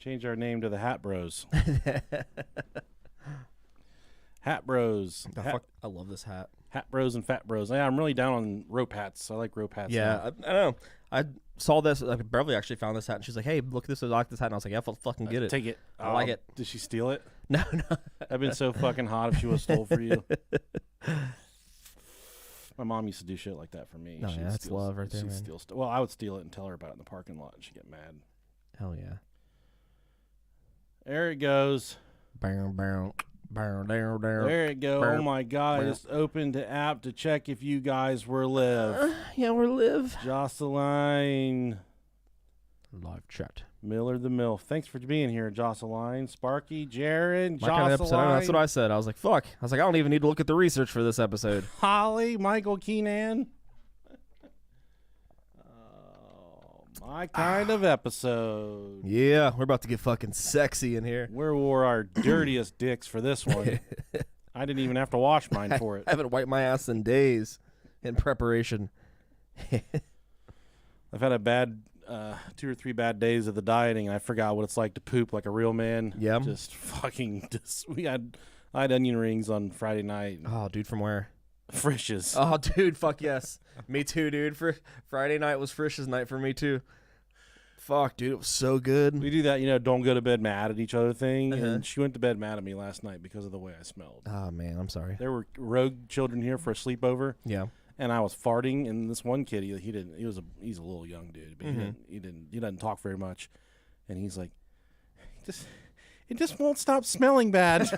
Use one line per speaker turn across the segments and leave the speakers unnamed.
change our name to the Hat Bros. Hat Bros.
Fuck, I love this hat.
Hat Bros and Fat Bros. Yeah, I'm really down on rope hats. I like rope hats.
Yeah, I don't know. I saw this. Beverly actually found this hat, and she's like, "Hey, look at this! I like this hat." And I was like, "Yeah, fucking get it.
Take it.
I like it."
Did she steal it?
No.
I've been so fucking hot if she was stole for you. My mom used to do shit like that for me.
No, yeah, that's love right there, man.
Well, I would steal it and tell her about it in the parking lot, and she'd get mad.
Hell yeah.
There it goes.
Bow, bow, bow, down, down.
There it goes. Oh my God! I just opened the app to check if you guys were live.
Yeah, we're live.
Jocelyn.
Live chat.
Miller the MILF. Thanks for being here, Jocelyn. Sparky, Jared,
My kind of episode. I know, that's what I said. I was like, fuck. I was like, I don't even need to look at the research for this episode.
Holly, Michael Keenan. My kind of episode.
Yeah, we're about to get fucking sexy in here.
We wore our dirtiest dicks for this one. I didn't even have to wash mine for it.
I haven't wiped my ass in days in preparation.
I've had a bad 2 or 3 bad days of the dieting, and I forgot what it's like to poop like a real man.
Yeah.
I had onion rings on Friday night.
Oh, dude, from where?
Frisch's.
Oh, dude, fuck yes. Me too, dude. Friday night was Frisch's night for me too. Fuck, dude, it was so good.
We do that, don't go to bed mad at each other thing. And she went to bed mad at me last night because of the way I smelled.
Oh, man, I'm sorry.
There were rogue children here for a sleepover.
Yeah.
And I was farting, and this one kid, he's a little young dude, but he doesn't talk very much. And he's like, it just won't stop smelling bad.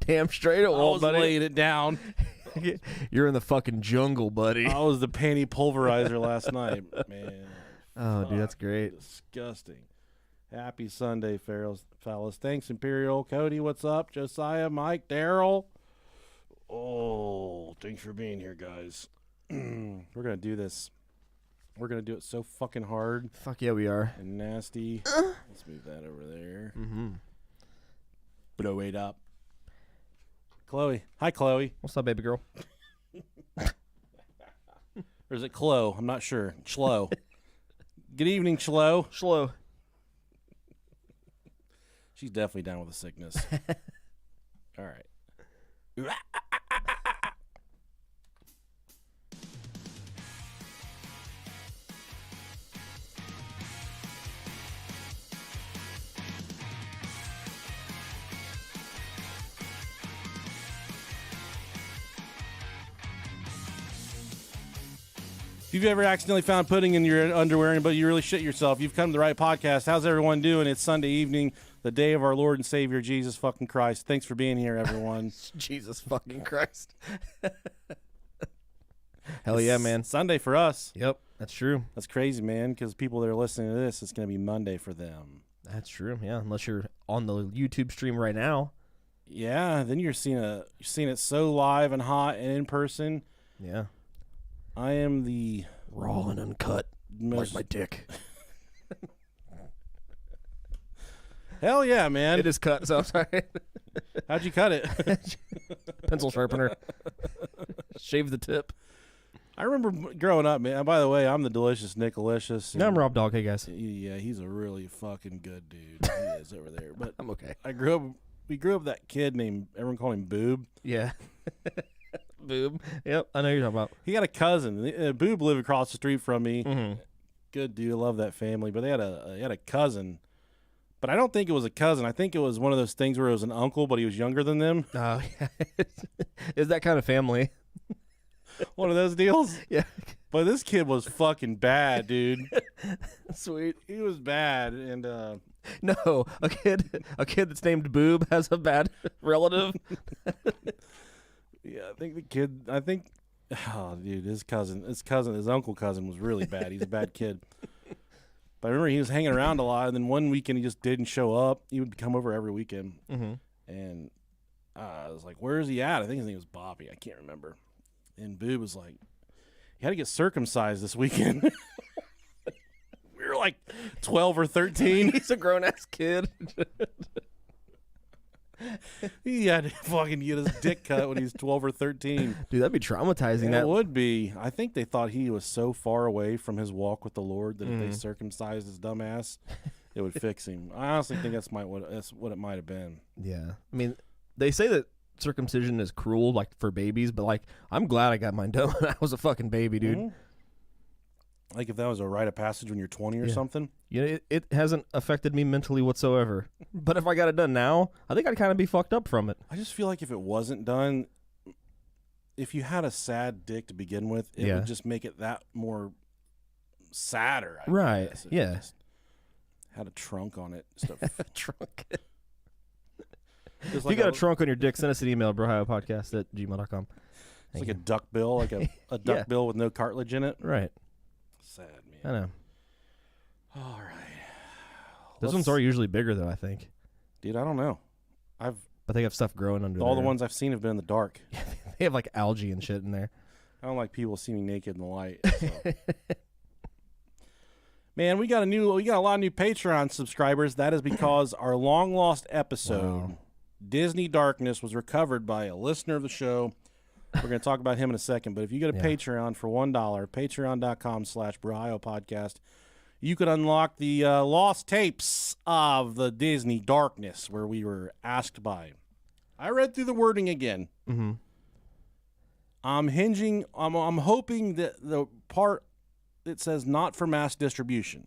Damn straight it won't, buddy.
I was laying it down.
You're in the fucking jungle, buddy.
I was the panty pulverizer last night, man.
Oh, dude, that's great.
Disgusting. Happy Sunday, fellas. Thanks, Imperial. Cody, what's up? Josiah, Mike, Daryl. Oh, thanks for being here, guys. We're going to do this. We're going to do it so fucking hard.
Fuck yeah, we are.
And nasty. Let's move that over there. Blow it up. Chloe. Hi, Chloe.
What's up, baby girl?
Or is it Chloe? I'm not sure. Chlo. Good evening, Chlo.
Slow.
She's definitely down with the sickness. All right. If you've ever accidentally found pudding in your underwear but you really shit yourself, you've come to the right podcast. How's everyone doing? It's Sunday evening, the day of our Lord and Savior, Jesus fucking Christ. Thanks for being here, everyone.
Jesus fucking Christ. Hell yeah, man.
Sunday for us.
Yep, that's true.
That's crazy, man, because people that are listening to this, it's going to be Monday for them.
That's true, yeah, unless you're on the YouTube stream right now.
Yeah, then you're seeing it so live and hot and in person.
Yeah.
I am the
raw and uncut, like my dick.
Hell yeah, man.
It is cut, so I'm sorry.
How'd you cut it?
Pencil sharpener. Shave the tip.
I remember growing up, man. By the way, I'm the delicious Nicolicious.
No, I'm Rob Dog. Hey, guys.
Yeah, he's a really fucking good dude. He is over there. But
I'm okay.
We grew up with that kid named, everyone called him Boob.
Yeah. Boob. Yep, I know who you're talking about.
He got a cousin. Boob lived across the street from me.
Mm-hmm.
Good dude. I love that family. But they had a cousin. But I don't think it was a cousin. I think it was one of those things where it was an uncle, but he was younger than them.
Oh, yeah. It's that kind of family.
One of those deals?
Yeah.
But this kid was fucking bad, dude.
Sweet.
He was bad. And
no, a kid that's named Boob has a bad relative.
Yeah, oh, dude, his uncle cousin was really bad. He's a bad kid. But I remember he was hanging around a lot, and then one weekend he just didn't show up. He would come over every weekend.
Mm-hmm.
And I was like, where is he at? I think his name was Bobby. I can't remember. And Boob was like, he had to get circumcised this weekend. We were like 12 or 13.
He's a grown-ass kid.
He had to fucking get his dick cut when he was 12 or 13.
Dude, that'd be traumatizing.
That would be. I think they thought he was so far away from his walk with the Lord that if they
Mhm.
circumcised his dumb ass, it would fix him. I honestly think that's what it might have been.
Yeah. I mean, they say that circumcision is cruel, like, for babies, but, like, I'm glad I got mine done when I was a fucking baby, dude.
Mhm. Like if that was a rite of passage when you're 20 or something.
Yeah, it hasn't affected me mentally whatsoever. But if I got it done now, I think I'd kind of be fucked up from it.
I just feel like if it wasn't done, if you had a sad dick to begin with, it
Yeah.
would just make it that more sadder. I
Right,
guess, if
yeah.
it just had a trunk on it. Just a,
Trunk.
just
If
like
you got a trunk on your dick, send us an email, brohiopodcast@gmail.com.
It's like a duck bill, like a duck
Yeah.
bill with no cartilage in it.
Right.
Sad,
I
man.
know.
All right.
Those ones are usually bigger, though, I think.
Dude, I don't know.
But they have stuff growing under
All the
there.
ones I've seen have been in the dark.
They have, like, algae and shit in there.
I don't like people seeing me naked in the light. So. Man, we got a lot of new Patreon subscribers. That is because our long lost episode,
Wow.
Disney Darkness, was recovered by a listener of the show. We're going to talk about him in a second. But if you go to
Yeah.
Patreon for $1, patreon.com/Podcast, you could unlock the lost tapes of the Disney Darkness, where we were asked by. I read through the wording again.
Mm-hmm.
I'm hoping that the part that says not for mass distribution.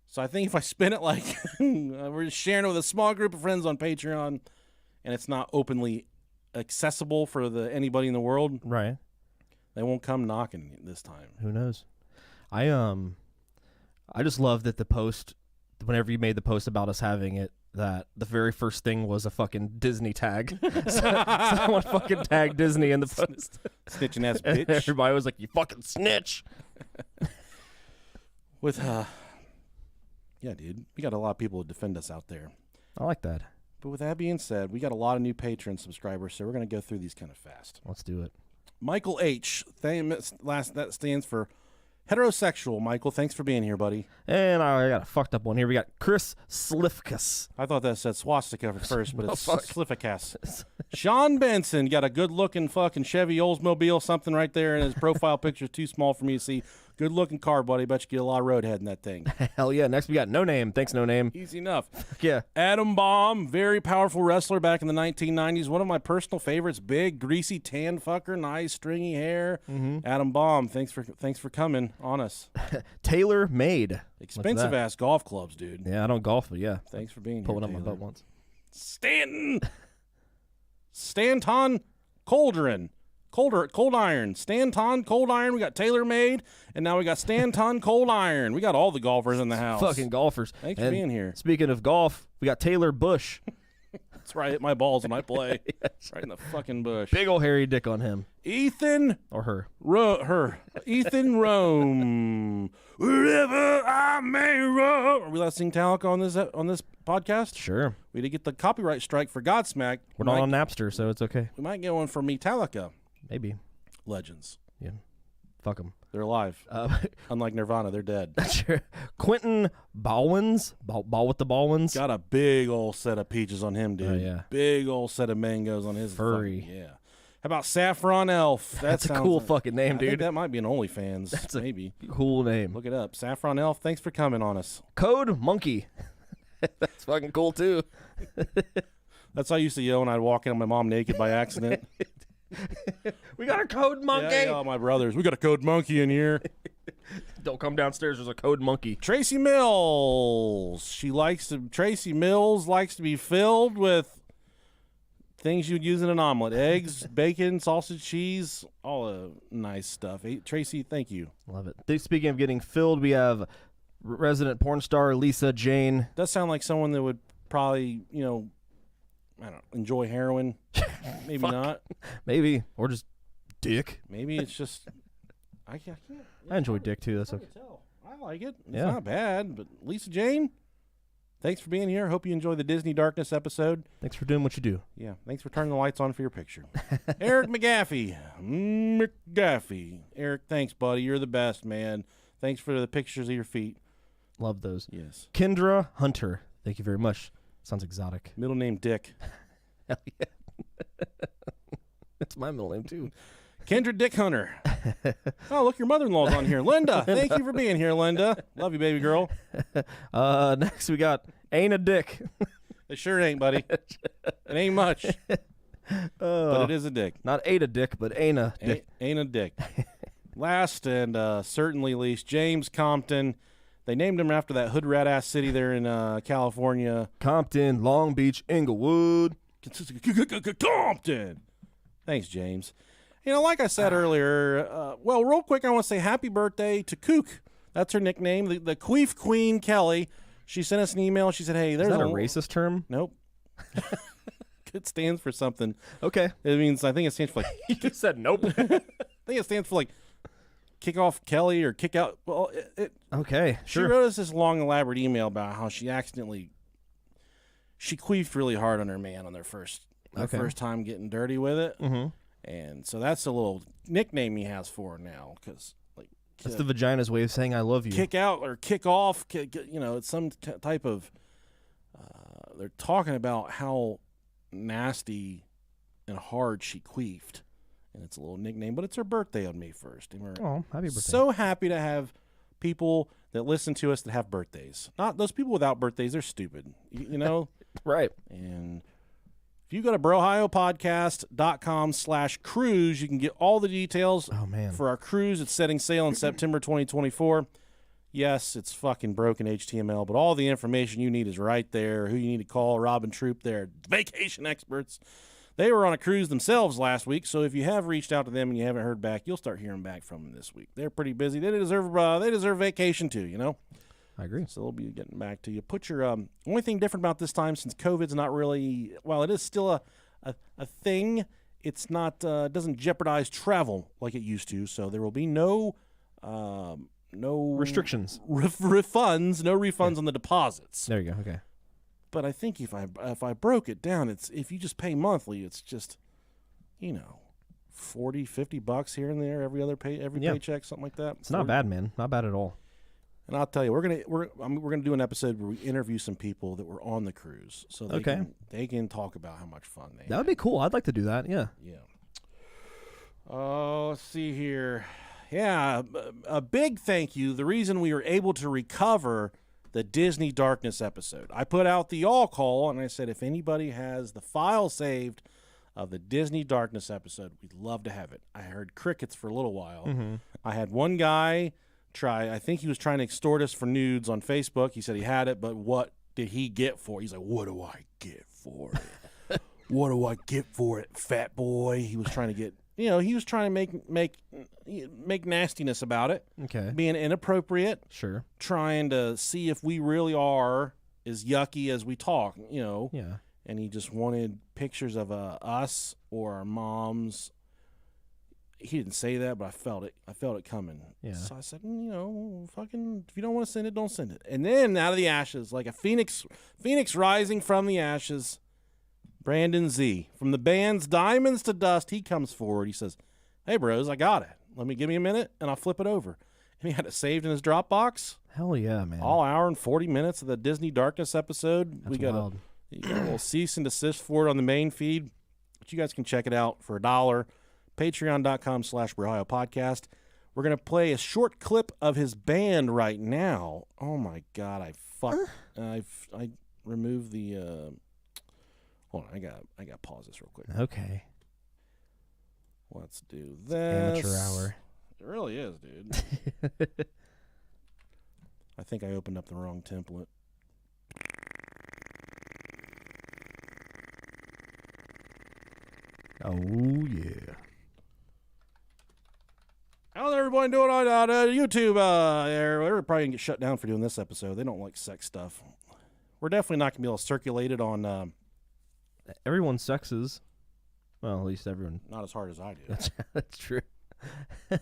So I think if I spin it like we're just sharing it with a small group of friends on Patreon, and it's not openly accessible for anybody in the world,
Right.
they won't come knocking this time.
Who knows? I just love that the post, whenever you made the post about us having it, that the very first thing was a fucking Disney tag. Someone fucking tagged Disney in the post.
Snitching ass
And
bitch.
everybody was like, "You fucking snitch."
With yeah, dude, we got a lot of people to defend us out there.
I like that.
But with that being said, we got a lot of new Patreon subscribers, so we're going to go through these kind of fast.
Let's do it.
Michael H. That stands for heterosexual. Michael, thanks for being here, buddy.
And I got a fucked up one here. We got Chris Slifkus.
I thought that said swastika at first, but
No,
it's
fuck.
Slifficas. Sean Benson got a good-looking fucking Chevy Oldsmobile, something right there, and his profile picture is too small for me to see. Good-looking car, buddy. Bet you get a lot of roadhead in that thing.
Hell yeah. Next we got No Name. Thanks, No Name.
Easy enough.
Yeah.
Adam Baum, very powerful wrestler back in the 1990s. One of my personal favorites. Big, greasy, tan fucker, nice, stringy hair. Adam Baum, thanks for coming on us.
Taylor Made.
Expensive
that?
ass golf clubs, dude.
Yeah, I don't golf, but yeah.
Thanks for being
Pulling
here,
up my
Taylor.
butt once.
Stanton Cold Iron. Stanton Cold Iron. We got Taylor Made, and now we got Stanton Cold Iron. We got all the golfers in the house.
Fucking golfers.
Thanks for
And
being here.
Speaking of golf, we got Taylor Bush.
That's right. I hit my balls when I play. Right in the fucking bush.
Big ol' hairy dick on him.
Ethan
Or her.
Ethan Rome. Wherever I may roam. Are we allowed to sing Metallica on this podcast?
Sure.
We did get the copyright strike for Godsmack.
We're not on Napster, so it's okay.
We might get one for Metallica.
Maybe.
Legends.
Yeah. Fuck them.
They're alive. Unlike Nirvana, they're dead.
Sure. Quentin Baldwins. Ball with the Baldwins.
Got a big old set of peaches on him, dude.
Oh, yeah.
Big old set of mangoes on his.
Furry.
Yeah. How about Saffron Elf?
That's a
sounds
cool
like-
fucking name,
I think
dude.
that might be an OnlyFans.
That's a
maybe.
Cool name.
Look it up. Saffron Elf, thanks for coming on us.
Code Monkey. That's fucking cool, too.
That's how I used to yell when I'd walk in on my mom naked by accident.
We got a Code Monkey.
Yeah, my brothers. We got a code monkey in here.
Don't come downstairs. There's a Code Monkey.
Tracy Mills. Tracy Mills likes to be filled with things you'd use in an omelet. Eggs, bacon, sausage, cheese, all the nice stuff. Hey, Tracy, thank you.
Love it. Speaking of getting filled, we have resident porn star Lisa Jane.
Does sound like someone that would probably, I don't know, enjoy heroin. Maybe not.
Maybe. Or just dick.
Maybe it's just I can't.
I enjoy dick, too. That's
Hard
okay.
to tell. I like it. It's
Yeah.
not bad. But Lisa Jane, thanks for being here. Hope you enjoy the Disney Darkness episode.
Thanks for doing what you do.
Yeah, thanks for turning the lights on for your picture. Eric McGaffey. Eric, thanks, buddy. You're the best, man. Thanks for the pictures of your feet.
Love those.
Yes.
Kendra Hunter. Thank you very much. Sounds exotic.
Middle name Dick.
Hell yeah. That's my middle name, too.
Kendra Dick Hunter. Oh, look, your mother-in-law's on here. Linda, thank you for being here, Linda. Love you, baby girl.
Next, we got Ain't a Dick.
It sure ain't, buddy. It ain't much. But it is a dick.
Not a dick, but ain't a dick.
Ain't a dick. Last and certainly least, James Compton. They named him after that hood rat ass city there in California.
Compton, Long Beach, Inglewood.
Compton. Thanks, James. You know, like I said earlier, well, real quick, I want to say happy birthday to Kook. That's her nickname, the Queef Queen Kelly. She sent us an email. She said, hey, there's
Is that a racist term?
Nope. It stands for something.
Okay.
It means, I think it stands for like.
You just said nope.
I think it stands for like kick off Kelly or kick out. Well,
okay, sure.
She wrote us this long, elaborate email about how she queefed really hard on her man on their first time getting dirty with it.
Mm-hmm.
And so that's a little nickname he has for her now, because like
that's the vagina's way of saying I love you.
Kick out or kick off, it's some type of. They're talking about how nasty and hard she queefed, and it's a little nickname, but it's her birthday on May 1st. And we're
happy birthday!
So happy to have people that listen to us that have birthdays. Not those people without birthdays; they're stupid, you know.
Right.
And if you go to brohiopodcast.com/cruise, you can get all the details for our cruise. It's setting sail in September 2024. Yes, it's fucking broken HTML, but all the information you need is right there. Who you need to call, Rob and Troop, they're vacation experts. They were on a cruise themselves last week, so if you have reached out to them and you haven't heard back, you'll start hearing back from them this week. They're pretty busy. They deserve vacation too, you know?
I agree.
So they'll be getting back to you. Put your only thing different about this time, since COVID's not really, well, it is still a thing. It's not doesn't jeopardize travel like it used to. So there will be no
restrictions,
refunds, no refunds on the deposits.
There you go. Okay.
But I think if I broke it down, it's if you just pay monthly, it's just, $40, $50 here and there every paycheck, something like that.
It's not bad, man. Not bad at all.
And I'll tell you, we're gonna do an episode where we interview some people that were on the cruise, so they can talk about how much fun they had.
That would be cool. I'd like to do that. Yeah.
Yeah. Oh, let's see here. Yeah, a big thank you. The reason we were able to recover the Disney Darkness episode, I put out the all call and I said, if anybody has the file saved of the Disney Darkness episode, we'd love to have it. I heard crickets for a little while.
Mm-hmm.
I had one guy I think he was trying to extort us for nudes on Facebook. He said he had it, but what did he get for it? He's like, what do I get for it? What do I get for it, fat boy? He was trying to get, he was trying to make nastiness about it.
Okay.
Being inappropriate.
Sure.
Trying to see if we really are as yucky as we talk,
Yeah.
And he just wanted pictures of us or our moms. He didn't say that, but I felt it. I felt it coming.
Yeah.
So I said, fucking, if you don't want to send it, don't send it. And then out of the ashes, like a phoenix rising from the ashes, Brandon Z from the band's Diamonds to Dust. He comes forward. He says, "Hey, bros, I got it. Give me a minute, and I'll flip it over." And he had it saved in his Dropbox.
Hell yeah, man!
All hour and 40 minutes of the Disney Darkness episode.
That's wild.
You got a little cease and desist for it on the main feed, but you guys can check it out for $1. Patreon.com/BroHioPodcast. We're going to play a short clip of his band right now. Oh, my God. I removed the... hold on. I got to pause this real quick.
Okay.
Let's do this.
Amateur hour.
It really is, dude. I think I opened up the wrong template.
Oh, yeah.
How's everybody doing on YouTube? We're probably going to get shut down for doing this episode. They don't like sex stuff. We're definitely not going to be able to circulate it on...
everyone's sexes. Well, at least everyone.
Not as hard as I do.
That's true.
I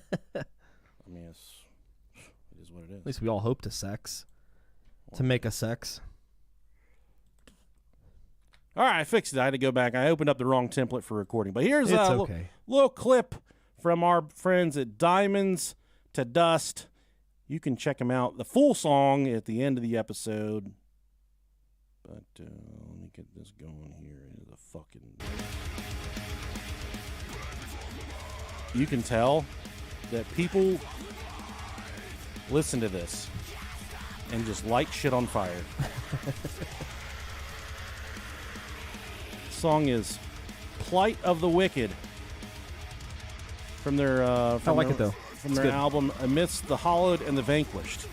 mean, it is what it is.
At least we all hope to sex. To make a sex.
All right, I fixed it. I had to go back. I opened up the wrong template for recording. But here's
it's
a
okay.
little clip from our friends at Diamonds to Dust. You can check them out. The full song at the end of the episode. But let me get this going here. The fucking. You can tell that people listen to this and just light shit on fire. The song is "Plight of the Wicked" from their.
I like it though.
From their album "Amidst the Hallowed and the Vanquished."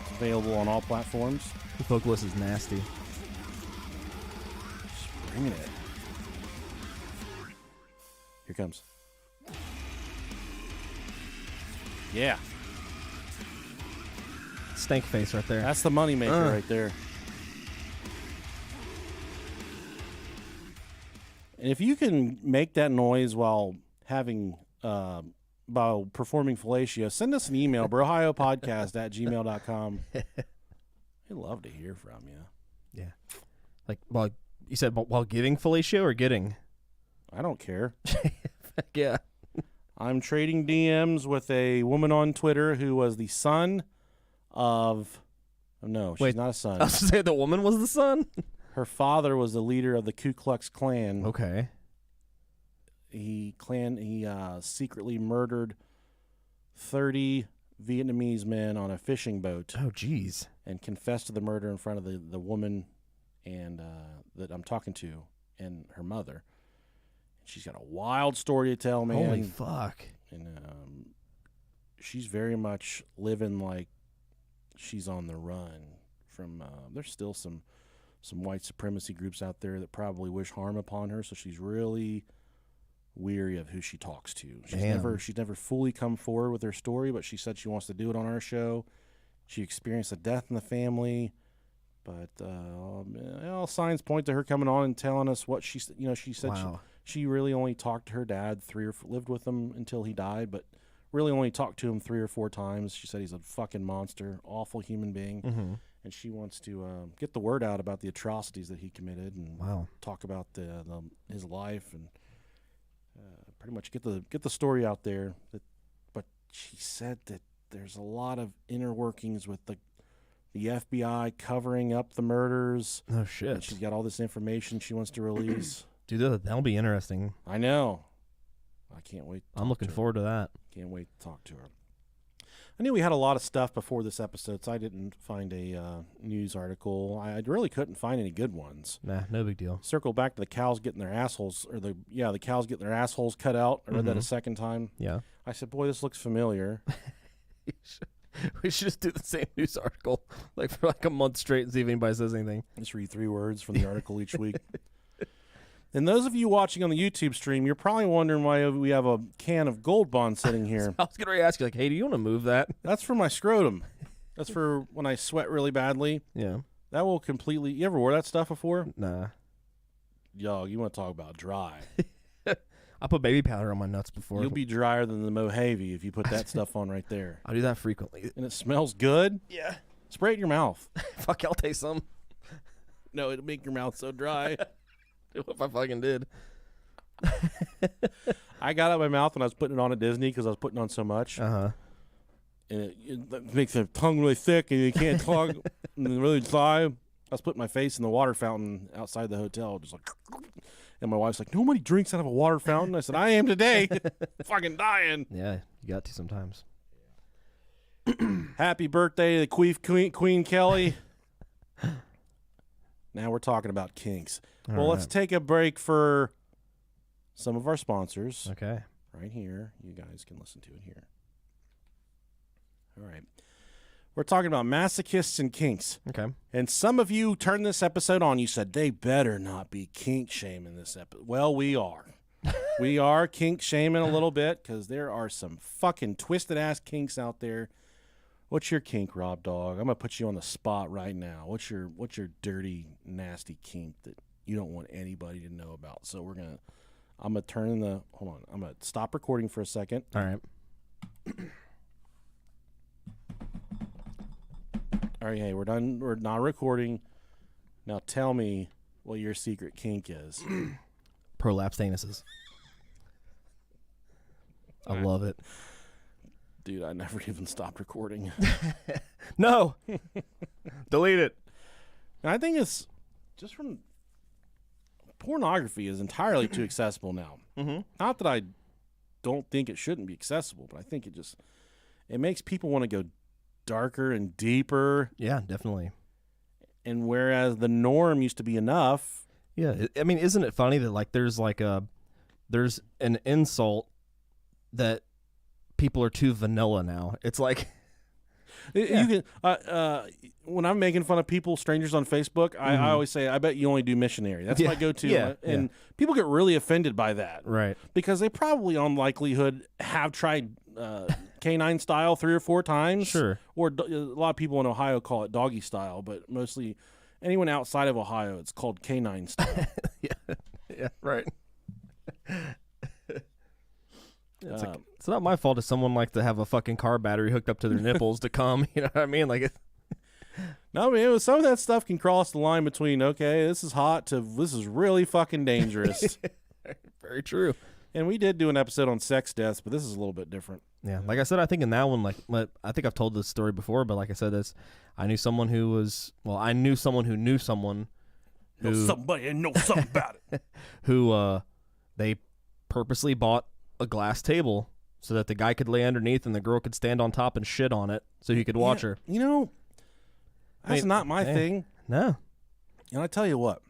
It's available on all platforms.
The vocalist is nasty.
Just bringing it. Here comes. Yeah.
Stank face right there.
That's the moneymaker right there. And if you can make that noise while having, while performing fellatio, send us an email, brohiopodcast@gmail.com. We'd love to hear from you.
Yeah. Like, well, you said while giving fellatio or getting?
I don't care.
Yeah.
I'm trading DMs with a woman on Twitter who was the son of. Oh, no, she's not a son.
I was going to say the woman was the son?
Her father was the leader of the Ku Klux Klan.
Okay.
He secretly murdered 30 Vietnamese men on a fishing boat.
Oh, jeez.
And confessed to the murder in front of the woman and that I'm talking to and her mother. She's got a wild story to tell, man.
Holy fuck.
And she's very much living like she's on the run from there's still some white supremacy groups out there that probably wish harm upon her, so she's really weary of who she talks to. She's never fully come forward with her story, but she said she wants to do it on our show. She experienced a death in the family, but all signs point to her coming on and telling us what she said.
Wow.
She really only talked to her dad lived with him until he died, but really only talked to him 3 or 4 times. She said he's a fucking monster, awful human being.
Mm-hmm.
And she wants to get the word out about the atrocities that he committed and talk about his life and pretty much get the story out there. But she said that there's a lot of inner workings with the FBI covering up the murders.
Oh, shit.
And she's got all this information she wants to release.
Dude, that'll be interesting.
I know. I can't wait.
I'm looking forward to that.
Can't wait to talk to her. I knew we had a lot of stuff before this episode, so I didn't find a news article. I really couldn't find any good ones.
Nah, no big deal.
Circle back to the cows getting their assholes, the cows getting their assholes cut out. I read that a second time.
Yeah.
I said, boy, this looks familiar.
We should just do the same news article for a month straight and see if anybody says anything.
Just read 3 words from the article each week. And those of you watching on the YouTube stream, you're probably wondering why we have a can of Gold Bond sitting here.
I was going to ask you, hey, do you want to move that?
That's for my scrotum. That's for when I sweat really badly.
Yeah.
That will completely... You ever wore that stuff before?
Nah.
Yo, you want to talk about dry.
I put baby powder on my nuts before.
You'll be drier than the Mojave if you put that stuff on right there.
I do that frequently.
And it smells good?
Yeah.
Spray it in your mouth.
Fuck, I'll taste some.
No, it'll make your mouth so dry.
What if I fucking did?
I got it in my mouth when I was putting it on at Disney because I was putting on so much.
Uh-huh.
And it makes the tongue really thick and you can't talk and really dry. I was putting my face in the water fountain outside the hotel, just like, and my wife's like, nobody drinks out of a water fountain. I said, I am today. Fucking dying.
Yeah, you got to sometimes.
Happy birthday to Queen Kelly. Now we're talking about kinks. Well, let's take a break for some of our sponsors.
Okay.
Right here. You guys can listen to it here. All right. We're talking about Masochists and Kinks.
Okay.
And some of you turned this episode on. You said, they better not be kink shaming this episode. Well, we are. We are kink shaming a little bit because there are some fucking twisted-ass kinks out there. What's your kink, Rob Dog? I'm going to put you on the spot right now. What's your dirty, nasty kink that you don't want anybody to know about? So I'm going to turn hold on. I'm going to stop recording for a second.
All right.
All right, hey, we're done. We're not recording. Now tell me what your secret kink is.
Prolapsed anuses. I love it.
Dude, I never even stopped recording.
No. Delete it.
And I think it's just from pornography is entirely too accessible now.
Mm-hmm.
Not that I don't think it shouldn't be accessible, but I think it makes people want to go darker and deeper.
Yeah, definitely.
And whereas the norm used to be enough.
Yeah, I mean, isn't it funny that like there's an insult that people are too vanilla now. It's like
you can when I'm making fun of people, strangers on Facebook, I always say, I bet you only do missionary. That's my go-to. And people get really offended by that.
Right.
Because they probably, on likelihood, have tried canine style 3 or 4 times.
Sure.
Or a lot of people in Ohio call it doggy style, but mostly anyone outside of Ohio, it's called canine style.
Yeah, right. It's not my fault if someone likes to have a fucking car battery hooked up to their nipples to come. You know what I mean? Like,
no, man, some of that stuff can cross the line between, okay, this is hot to this is really fucking dangerous.
Very true.
And we did do an episode on sex deaths, but this is a little bit different.
Yeah, like I said, I think in that one, like I think I've told this story before, but like I said, I knew someone who knew someone who knew someone who
somebody and know something about it.
Who they purposely bought a glass table so that the guy could lay underneath and the girl could stand on top and shit on it so he could watch her.
You know, that's not my thing.
No.
And I tell you what,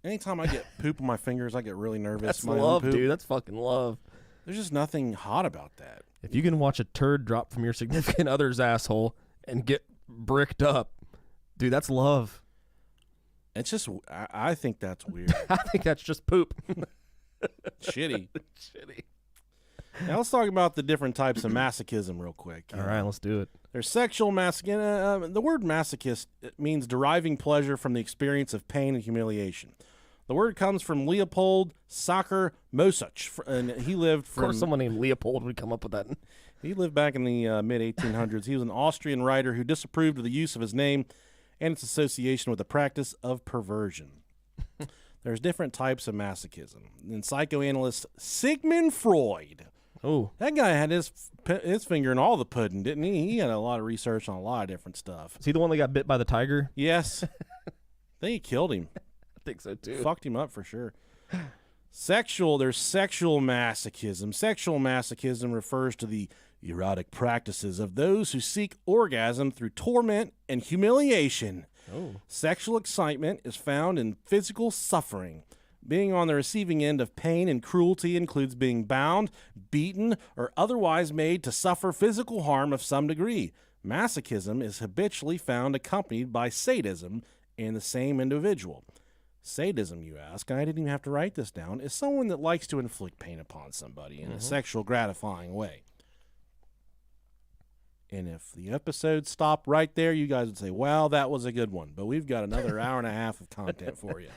anytime I get poop on my fingers, I get really nervous.
That's love, dude. That's fucking love.
There's just nothing hot about that.
If you can watch a turd drop from your significant other's asshole and get bricked up, dude, that's love.
It's just, I think that's weird.
I think that's just poop.
Shitty.
Shitty.
Now let's talk about the different types of masochism real quick.
All right, let's do it.
There's sexual masochism. The word masochist means deriving pleasure from the experience of pain and humiliation. The word comes from Leopold Sacher Mosuch, and he lived from...
Of course someone named Leopold would come up with that.
He lived back in the mid-1800s. He was an Austrian writer who disapproved of the use of his name and its association with the practice of perversion. There's different types of masochism. And psychoanalyst Sigmund Freud...
Oh,
that guy had his finger in all the pudding, didn't he? He had a lot of research on a lot of different stuff.
Is he the one that got bit by the tiger?
Yes. I think he killed him.
I think so, too.
Fucked him up for sure. There's sexual masochism. Sexual masochism refers to the erotic practices of those who seek orgasm through torment and humiliation.
Oh.
Sexual excitement is found in physical suffering. Being on the receiving end of pain and cruelty includes being bound, beaten, or otherwise made to suffer physical harm of some degree. Masochism is habitually found accompanied by sadism in the same individual. Sadism, you ask, and I didn't even have to write this down, is someone that likes to inflict pain upon somebody in a sexual gratifying way. And if the episode stopped right there, you guys would say, wow, that was a good one. But we've got another hour and a half of content for you.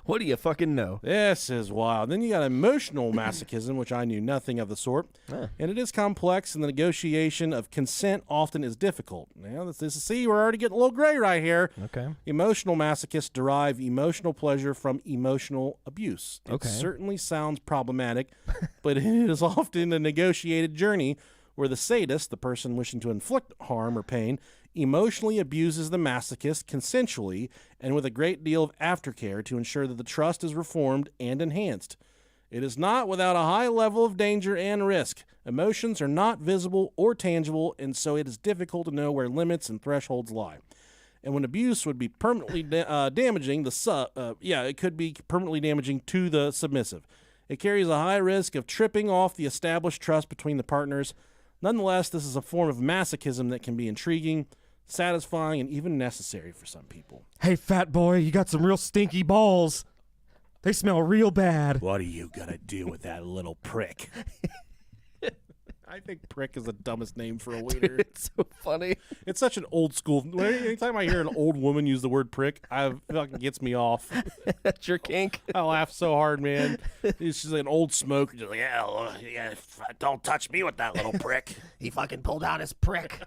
What do you fucking know?
This is wild. Then you got emotional masochism, which I knew nothing of the sort. And it is complex, and the negotiation of consent often is difficult. Now, this is, see, we're already getting a little gray right here.
Okay.
Emotional masochists derive emotional pleasure from emotional abuse. It certainly sounds problematic, but it is often a negotiated journey where the sadist, the person wishing to inflict harm or pain, emotionally abuses the masochist consensually and with a great deal of aftercare to ensure that the trust is reformed and enhanced. It is not without a high level of danger and risk. Emotions are not visible or tangible, and so it is difficult to know where limits and thresholds lie. And when abuse would be permanently damaging, it could be permanently damaging to the submissive. It carries a high risk of tripping off the established trust between the partners. Nonetheless, this is a form of masochism that can be intriguing, satisfying, and even necessary for some people.
Hey, fat boy, you got some real stinky balls. They smell real bad.
What are you going to do with that little prick? I think prick is the dumbest name for a wiener.
Dude, it's so funny.
It's such an old school. Anytime I hear an old woman use the word prick, it fucking gets me off.
That's your kink.
I laugh so hard, man. She's like an old smoker. Just like, yeah, don't touch me with that little prick.
He fucking pulled out his prick.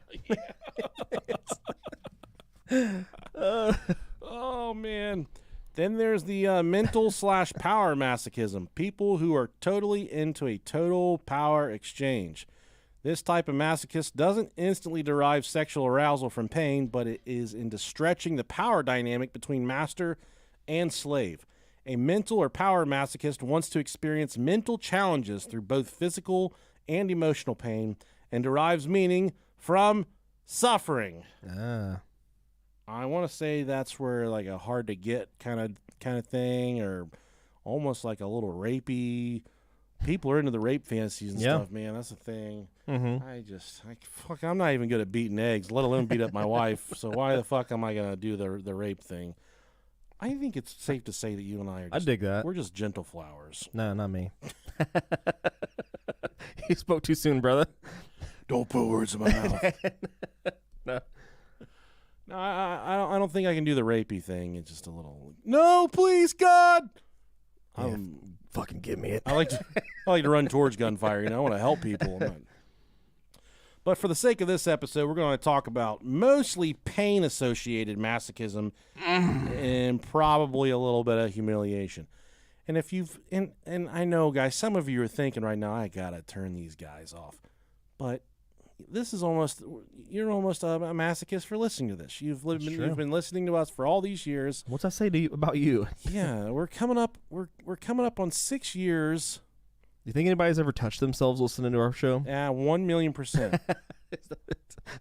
Oh, man. Then there's the mental/power masochism. People who are totally into a total power exchange. This type of masochist doesn't instantly derive sexual arousal from pain, but it is into stretching the power dynamic between master and slave. A mental or power masochist wants to experience mental challenges through both physical and emotional pain and derives meaning from suffering. I want to say that's where like a hard to get kind of thing, or almost like a little rapey. People are into the rape fantasies and stuff, man. That's the thing.
Mm-hmm.
I'm not even good at beating eggs, let alone beat up my wife. So why the fuck am I gonna do the rape thing? I think it's safe to say that you and I are.
I dig that.
We're just gentle flowers.
No, not me. You spoke too soon, brother.
Don't put words in my mouth.
No.
No, I don't think I can do the rapey thing. It's just a little. No, please, God.
Yeah, fucking give me it.
I like to run towards gunfire. You know, I want to help people. But for the sake of this episode, we're going to talk about mostly pain-associated masochism and probably a little bit of humiliation. And if you've and I know, guys, some of you are thinking right now, I gotta turn these guys off. But this is you're almost a masochist for listening to this. You've been listening to us for all these years.
What's that say to you about you?
Yeah, we're coming up on 6 years.
You think anybody's ever touched themselves listening to our show?
Yeah, 1,000,000%.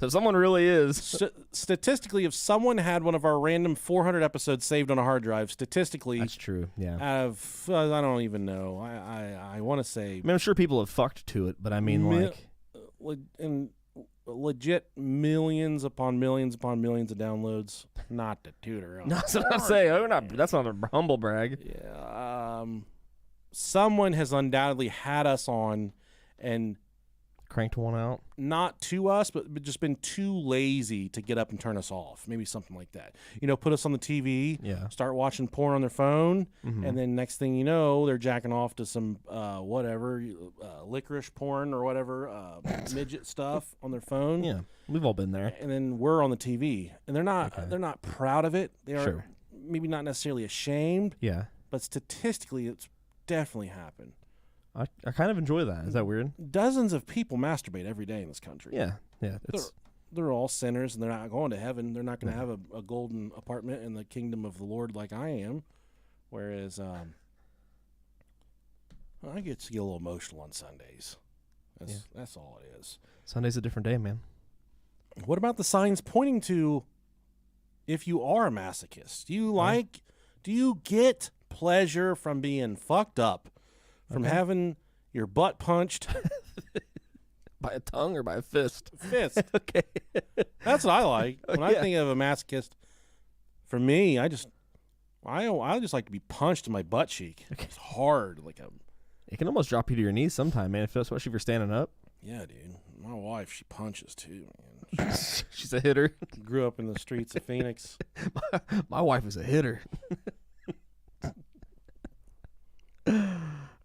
So someone really is.
Statistically, if someone had one of our random 400 episodes saved on a hard drive, statistically,
that's true. Yeah.
Out of I don't even know. I want to say.
I mean, I'm sure people have fucked to it, but I mean,
legit millions upon millions upon millions of downloads. Not to tutor.
No, that's what I'm saying. That's not a humble brag.
Yeah. Someone has undoubtedly had us on and
cranked one out.
Not to us, but just been too lazy to get up and turn us off. Maybe something like that. You know, put us on the TV, start watching porn on their phone, and then next thing you know, they're jacking off to some licorice porn or whatever, midget stuff on their phone.
Yeah, we've all been there.
And then we're on the TV, and they're not proud of it. They are maybe not necessarily ashamed.
Yeah,
but statistically, it's definitely happened.
I kind of enjoy that. Is that weird?
Dozens of people masturbate every day in this country.
Yeah.
They're all sinners, and they're not going to heaven. They're not going to have a golden apartment in the kingdom of the Lord like I am. Whereas I get to get a little emotional on Sundays. That's all it is.
Sunday's a different day, man.
What about the signs pointing to if you are a masochist? Do you get pleasure from being fucked up? From having your butt punched
by a tongue or by a fist?
Fist.
Okay.
That's what I like. When I think of a masochist, for me, I just like to be punched in my butt cheek. Okay. It's hard,
It can almost drop you to your knees sometime, man. Especially if you're standing up.
Yeah, dude. My wife, she punches too, man.
She's a hitter.
Grew up in the streets of Phoenix.
My wife is a hitter.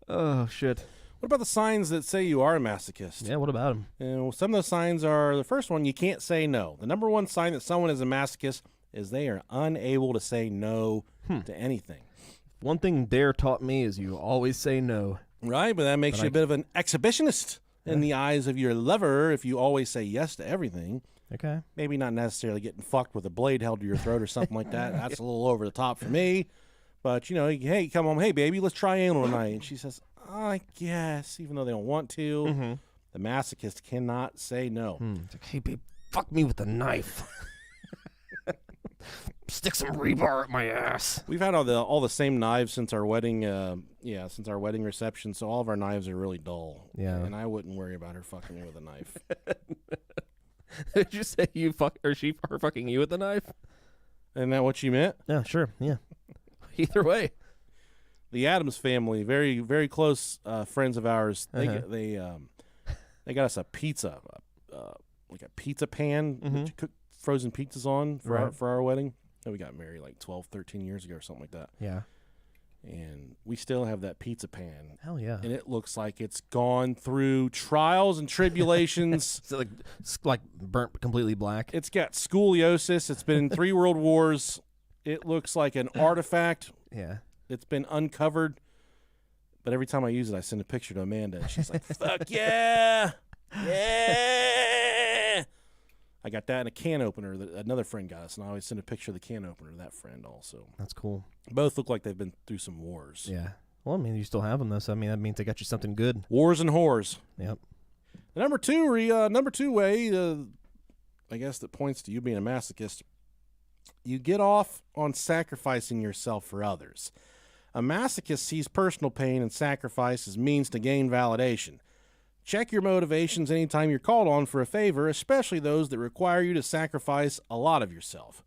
Oh, shit.
What about the signs that say you are a masochist?
Yeah, what about them?
And some of those signs are, the first one, you can't say no. The number one sign that someone is a masochist is they are unable to say no to anything.
One thing Dare taught me is you always say no.
Right, but that makes you a bit of an exhibitionist in the eyes of your lover if you always say yes to everything.
Okay.
Maybe not necessarily getting fucked with a blade held to your throat or something like that. That's a little over the top for me. But, you know, hey, come home. Hey, baby, let's try anal tonight. And she says, I guess, even though they don't want to. Mm-hmm. The masochist cannot say no.
It's like, hey, babe, fuck me with a knife. Stick some rebar at my ass.
We've had all the same knives since our wedding. Since our wedding reception. So all of our knives are really dull. Yeah, and I wouldn't worry about her fucking me with a knife.
Did you say her fucking you with a knife?
Isn't that what you meant?
Yeah, sure. Yeah. Either way.
The Addams family, very very close friends of ours. They got us a pizza, like a pizza pan that you cook frozen pizzas on for our wedding. And we got married like 12, 13 years ago or something like that.
Yeah.
And we still have that pizza pan.
Hell yeah.
And it looks like it's gone through trials and tribulations.
It's like burnt completely black.
It's got scoliosis. It's been in 3 world wars. It looks like an artifact.
Yeah.
It's been uncovered. But every time I use it, I send a picture to Amanda. And she's like, fuck yeah. Yeah. I got that and a can opener that another friend got us, and I always send a picture of the can opener to that friend also.
That's cool.
Both look like they've been through some wars.
Yeah. Well, I mean, you still have them though, so I mean that means they got you something good.
Wars and whores.
Yep.
The number two way, I guess that points to you being a masochist. You get off on sacrificing yourself for others. A masochist sees personal pain and sacrifice as means to gain validation. Check your motivations anytime you're called on for a favor, especially those that require you to sacrifice a lot of yourself.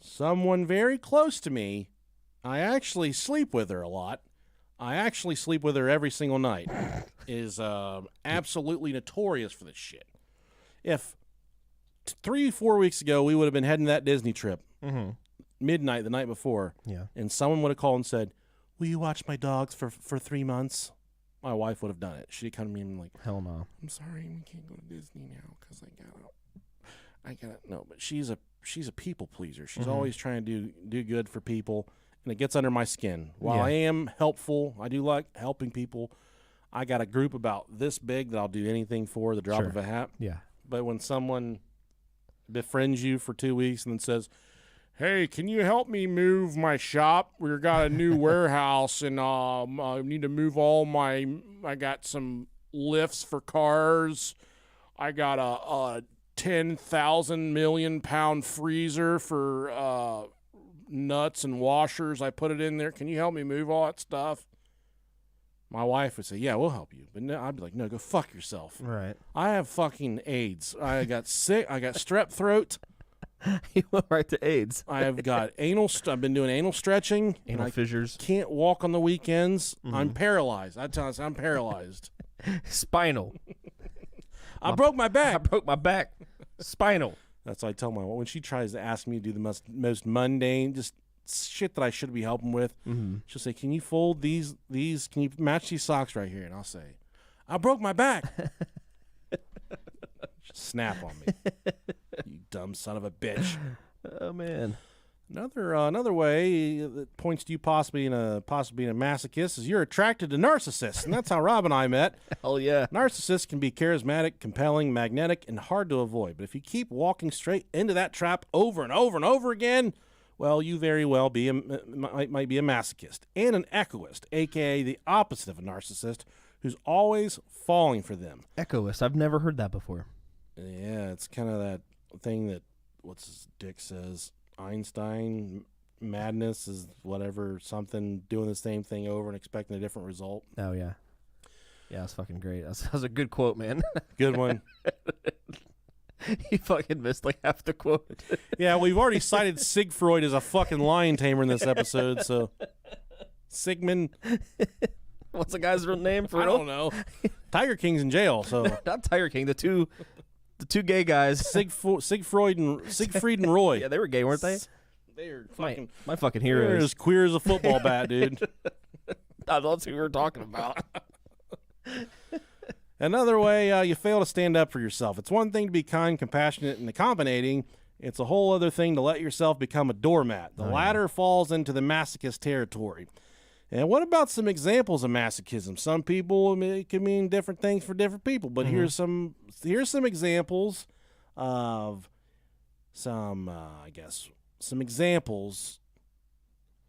Someone very close to me, I actually sleep with her a lot. I actually sleep with her every single night, is absolutely notorious for this shit. If 3-4 weeks ago we would have been heading that Disney trip, midnight the night before, and someone would have called and said, will you watch my dogs for 3 months? My wife would have done it. She'd come to me and like,
hell no.
I'm sorry, we can't go to Disney now because I gotta. No, but she's a people pleaser. She's always trying to do good for people, and it gets under my skin. While I am helpful, I do like helping people. I got a group about this big that I'll do anything for, the drop of a hat.
Yeah. But
when someone befriends you for 2 weeks and then says, hey, can you help me move my shop? We've got a new warehouse, and I need to move I got some lifts for cars. I got a 10,000 million pound freezer for nuts and washers. I put it in there. Can you help me move all that stuff? My wife would say, yeah, we'll help you. But no, I'd be like, no, go fuck yourself.
Right.
I have fucking AIDS. I got sick. I got strep throat.
You went right to AIDS.
I've got I've been doing anal stretching.
Anal fissures.
Can't walk on the weekends. I'm paralyzed. I tell you, I'm paralyzed.
Spinal.
I broke my back.
I broke my back. Spinal.
That's what I tell my wife. When she tries to ask me to do the most mundane, just shit that I should be helping with, she'll say, can you fold these? Can you match these socks right here? And I'll say, I broke my back. Snap on me. You dumb son of a bitch.
Oh man.
Another way that points to you possibly being a masochist is you're attracted to narcissists, and that's how Rob and I met.
Hell yeah.
Narcissists can be charismatic, compelling, magnetic, and hard to avoid. But if you keep walking straight into that trap over and over and over again, well, you very well might be a masochist and an echoist, aka the opposite of a narcissist, who's always falling for them.
Echoist. I've never heard that before.
Yeah, it's kind of that thing that what's his dick says. Einstein, madness is whatever, something doing the same thing over and expecting a different result.
Oh yeah, yeah, that's fucking great. That was a good quote, man.
Good one.
You fucking missed like half the quote.
Yeah, we've already cited Siegfried as a fucking lion tamer in this episode. So Sigmund.
What's the guy's real name for
I don't know. Tiger King's in jail. So
not Tiger King. The two gay guys.
Siegfried and Roy.
Yeah, they were gay, weren't they?
They're fucking
my fucking
they're
heroes.
as queer as a football bat, dude.
That's who we were talking about.
Another way you fail to stand up for yourself. It's one thing to be kind, compassionate, and accommodating. It's a whole other thing to let yourself become a doormat. The latter falls into the masochist territory. And what about some examples of masochism? Some people, it can mean different things for different people, but here's some examples of some examples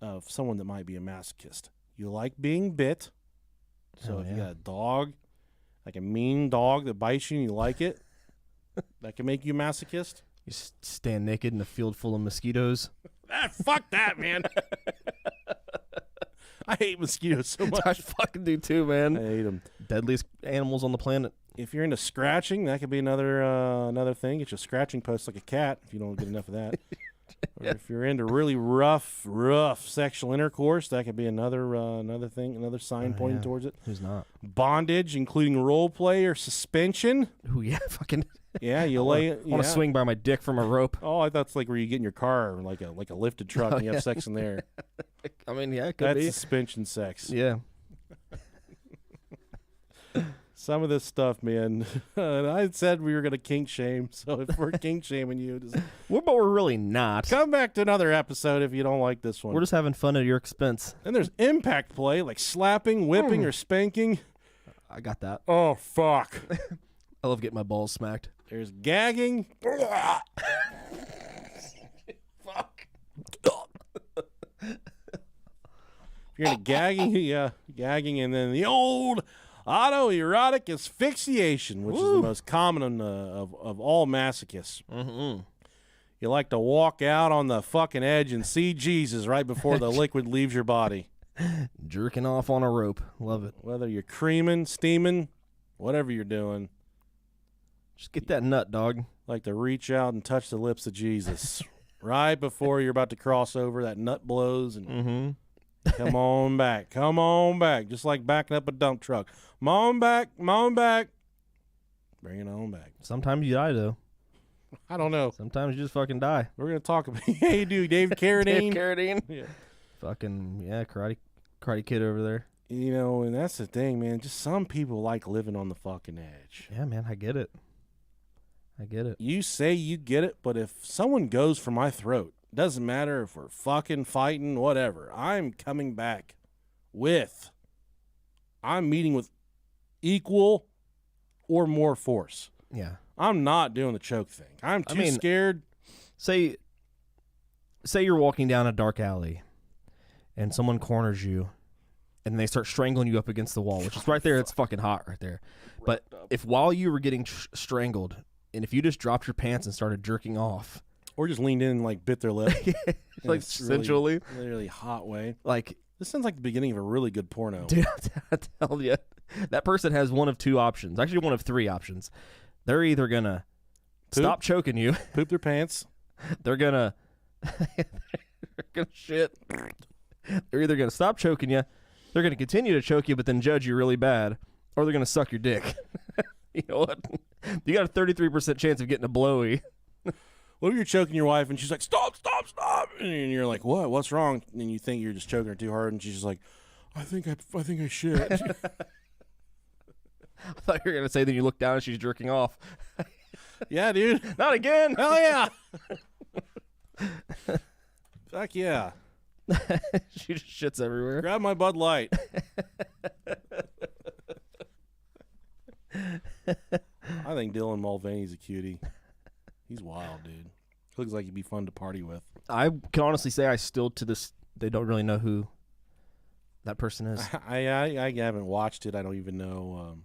of someone that might be a masochist. You like being bit. So if you got a dog, like a mean dog that bites you and you like it, that can make you a masochist.
You stand naked in a field full of mosquitoes.
Fuck that, man. I hate mosquitoes so much.
I fucking do too, man.
I hate them.
Deadliest animals on the planet.
If you're into scratching, that could be another thing. Get your scratching post like a cat if you don't get enough of that. Or if you're into really rough sexual intercourse, that could be another thing, another sign pointing towards it.
Who's not?
Bondage, including role play or suspension.
Ooh, yeah, fucking.
Yeah, I
want to swing by my dick from a rope.
Oh, I thought it's like where you get in your car, like a lifted truck, and you have sex in there.
I mean, yeah, it could be.
That's suspension sex.
Yeah.
Some of this stuff, man. And I said we were going to kink shame, so if we're kink shaming you, just
but we're really not.
come back to another episode if you don't like this one.
We're just having fun at your expense.
And there's impact play, like slapping, whipping, or spanking.
I got that.
Oh, fuck.
I love getting my balls smacked.
There's gagging.
Fuck.
If you're into gagging, and then the old autoerotic asphyxiation, which is the most common of all masochists.
Mm-hmm.
You like to walk out on the fucking edge and see Jesus right before the liquid leaves your body.
Jerking off on a rope. Love it.
Whether you're creaming, steaming, whatever you're doing.
Just get that nut, dog.
Like to reach out and touch the lips of Jesus. Right before you're about to cross over, that nut blows and come on back. Come on back. Just like backing up a dump truck. Come on back. Come on back. Bring it on back.
Sometimes you die, though.
I don't know.
Sometimes you just fucking die.
We're going to talk about hey, dude, Dave Carradine.
Dave Carradine.
Yeah.
Fucking, yeah, karate kid over there.
You know, and that's the thing, man. Just some people like living on the fucking edge.
Yeah, man, I get it.
You say you get it, but if someone goes for my throat, doesn't matter if we're fucking fighting, whatever, I'm coming back I'm meeting with equal or more force.
Yeah.
I'm not doing the choke thing. I'm too scared.
Say you're walking down a dark alley and someone corners you and they start strangling you up against the wall, which is right there. It's fucking hot right there. But if while you were getting strangled and if you just dropped your pants and started jerking off.
Or just leaned in and like bit their lip.
Like sensually.
Really hot way.
Like.
This sounds like the beginning of a really good porno.
Dude, I tell you. That person has one of two options. Actually, one of three options. They're either going to stop choking you.
Poop their pants.
They're going to shit. They're either going to stop choking you. They're going to continue to choke you, but then judge you really bad. Or they're going to suck your dick. You know what? You got a 33% chance of getting a blowy.
What if you're choking your wife and she's like, stop, stop, stop. And you're like, what? What's wrong? And you think you're just choking her too hard. And she's just like, I think I should.
I thought you were going to say that you look down and she's jerking off.
Yeah, dude.
Not again.
Hell yeah. Fuck yeah.
She just shits everywhere.
Grab my Bud Light. I think Dylan Mulvaney's a cutie. He's wild, dude. Looks like he'd be fun to party with.
I can honestly say I still they don't really know who that person is.
I haven't watched it. I don't even know.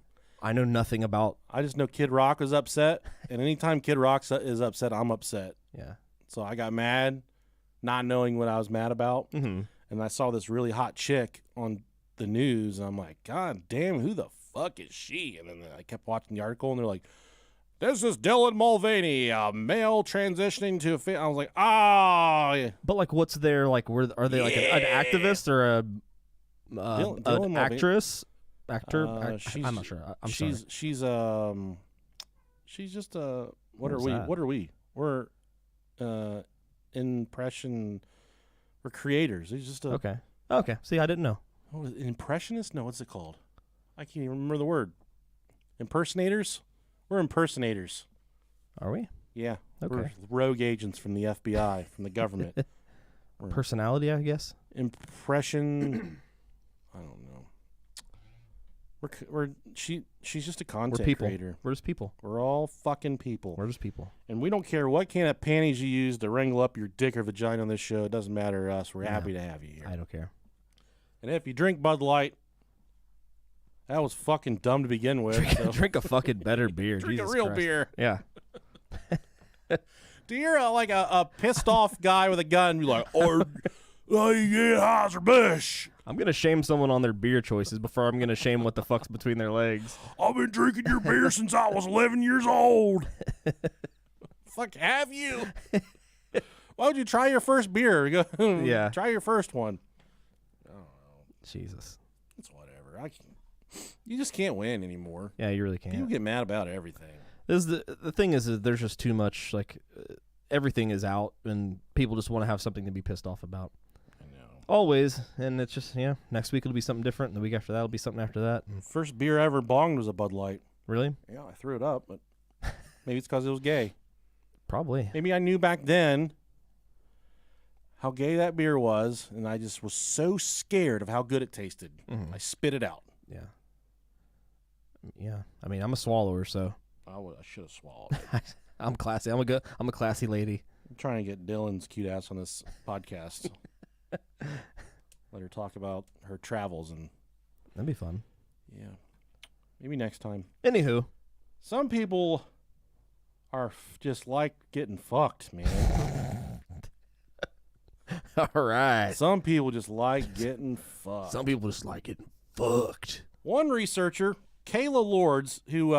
I know nothing about.
I just know Kid Rock was upset, and anytime Kid Rock is upset, I'm upset.
Yeah.
So I got mad, not knowing what I was mad about, and I saw this really hot chick on the news, and I'm like, God damn, who the fuck is she? And then I kept watching the article, and they're like, this is Dylan Mulvaney, a male transitioning to a I was like, yeah.
But like, what's their like? Are they like an activist or an actress? Actor? I'm not sure.
She's just what are we? What are we? We're impression. We're creators. He's just a
okay. See, I didn't know.
Oh, an impressionist? No, what's it called? I can't even remember the word. Impersonators. We're impersonators.
Are we?
Yeah.
Okay.
We're rogue agents from the FBI, from the government.
Personality, I guess.
Impression. I don't know. She's just a content creator.
We're just people.
We're all fucking people.
We're just people.
And we don't care what kind of panties you use to wrangle up your dick or vagina on this show. It doesn't matter to us. We're happy to have you here.
I don't care.
And if you drink Bud Light, that was fucking dumb to begin with.
Drink a fucking better beer.
Drink
Jesus
a real
Christ.
beer.
Yeah.
Do you're like a pissed off guy with a gun be like, or Anheuser-Busch.
I'm going to shame someone on their beer choices before I'm going to shame what the fuck's between their legs.
I've been drinking your beer since I was 11 years old. Fuck, have you? Why would you try your first beer?
Yeah.
Try your first one. I don't know.
Jesus.
It's whatever. You just can't win anymore.
Yeah, you really can't.
People get mad about everything.
The thing is there's just too much, like, everything is out, and people just want to have something to be pissed off about.
I know.
Always, and it's just, next week it'll be something different, and the week after that will be something after that.
First beer I ever bonged was a Bud Light.
Really?
Yeah, I threw it up, but maybe it's because it was gay.
Probably.
Maybe I knew back then how gay that beer was, and I just was so scared of how good it tasted. I spit it out.
Yeah. Yeah. I mean, I'm a swallower, so.
I should have swallowed it.
I'm classy. I'm a classy lady.
I'm trying to get Dylan's cute ass on this podcast. Let her talk about her travels and.
That'd be fun.
Yeah, maybe next time.
Anywho,
some people are just like getting fucked, man.
All right.
Some people just like getting fucked.
Some people just like getting fucked.
One researcher, Kayla Lords, who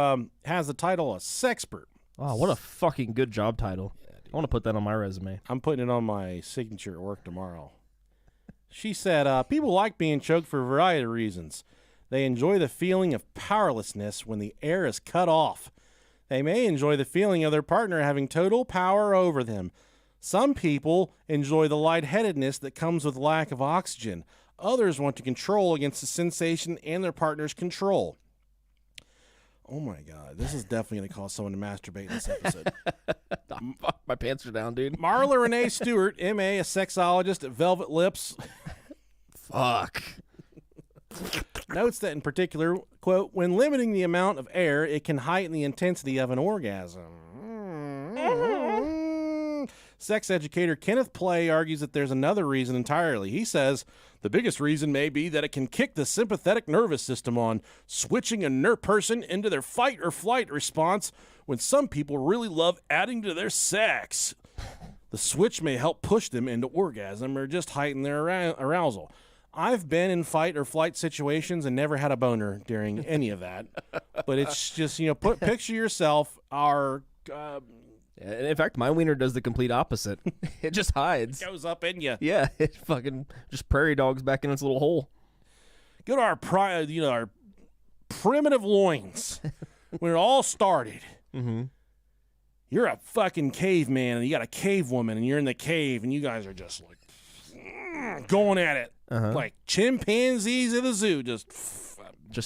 has the title of Sexpert.
Oh, what a fucking good job title. Yeah, I want to put that on my resume.
I'm putting it on my signature at work tomorrow. She said, people like being choked for a variety of reasons. They enjoy the feeling of powerlessness when the air is cut off. They may enjoy the feeling of their partner having total power over them. Some people enjoy the lightheadedness that comes with lack of oxygen. Others want to control against the sensation and their partner's control. Oh my God, this is definitely going to cause someone to masturbate in this episode.
Fuck, my pants are down, dude.
Marla Renee Stewart, M.A., a sexologist at Velvet Lips.
Fuck.
Notes that in particular, quote, when limiting the amount of air, it can heighten the intensity of an orgasm. Sex educator Kenneth Play argues that there's another reason entirely. He says the biggest reason may be that it can kick the sympathetic nervous system on, switching a person into their fight or flight response when some people really love adding to their sex. The switch may help push them into orgasm or just heighten their arousal. I've been in fight or flight situations and never had a boner during any of that. But it's just, picture yourself,
in fact, my wiener does the complete opposite. It just hides.
It goes up in you.
Yeah, it fucking just prairie dogs back in its little hole.
Go to our our primitive loins when it all started.
Mm-hmm.
You're a fucking caveman and you got a cave woman and you're in the cave and you guys are just like going at it like chimpanzees at the zoo.
Just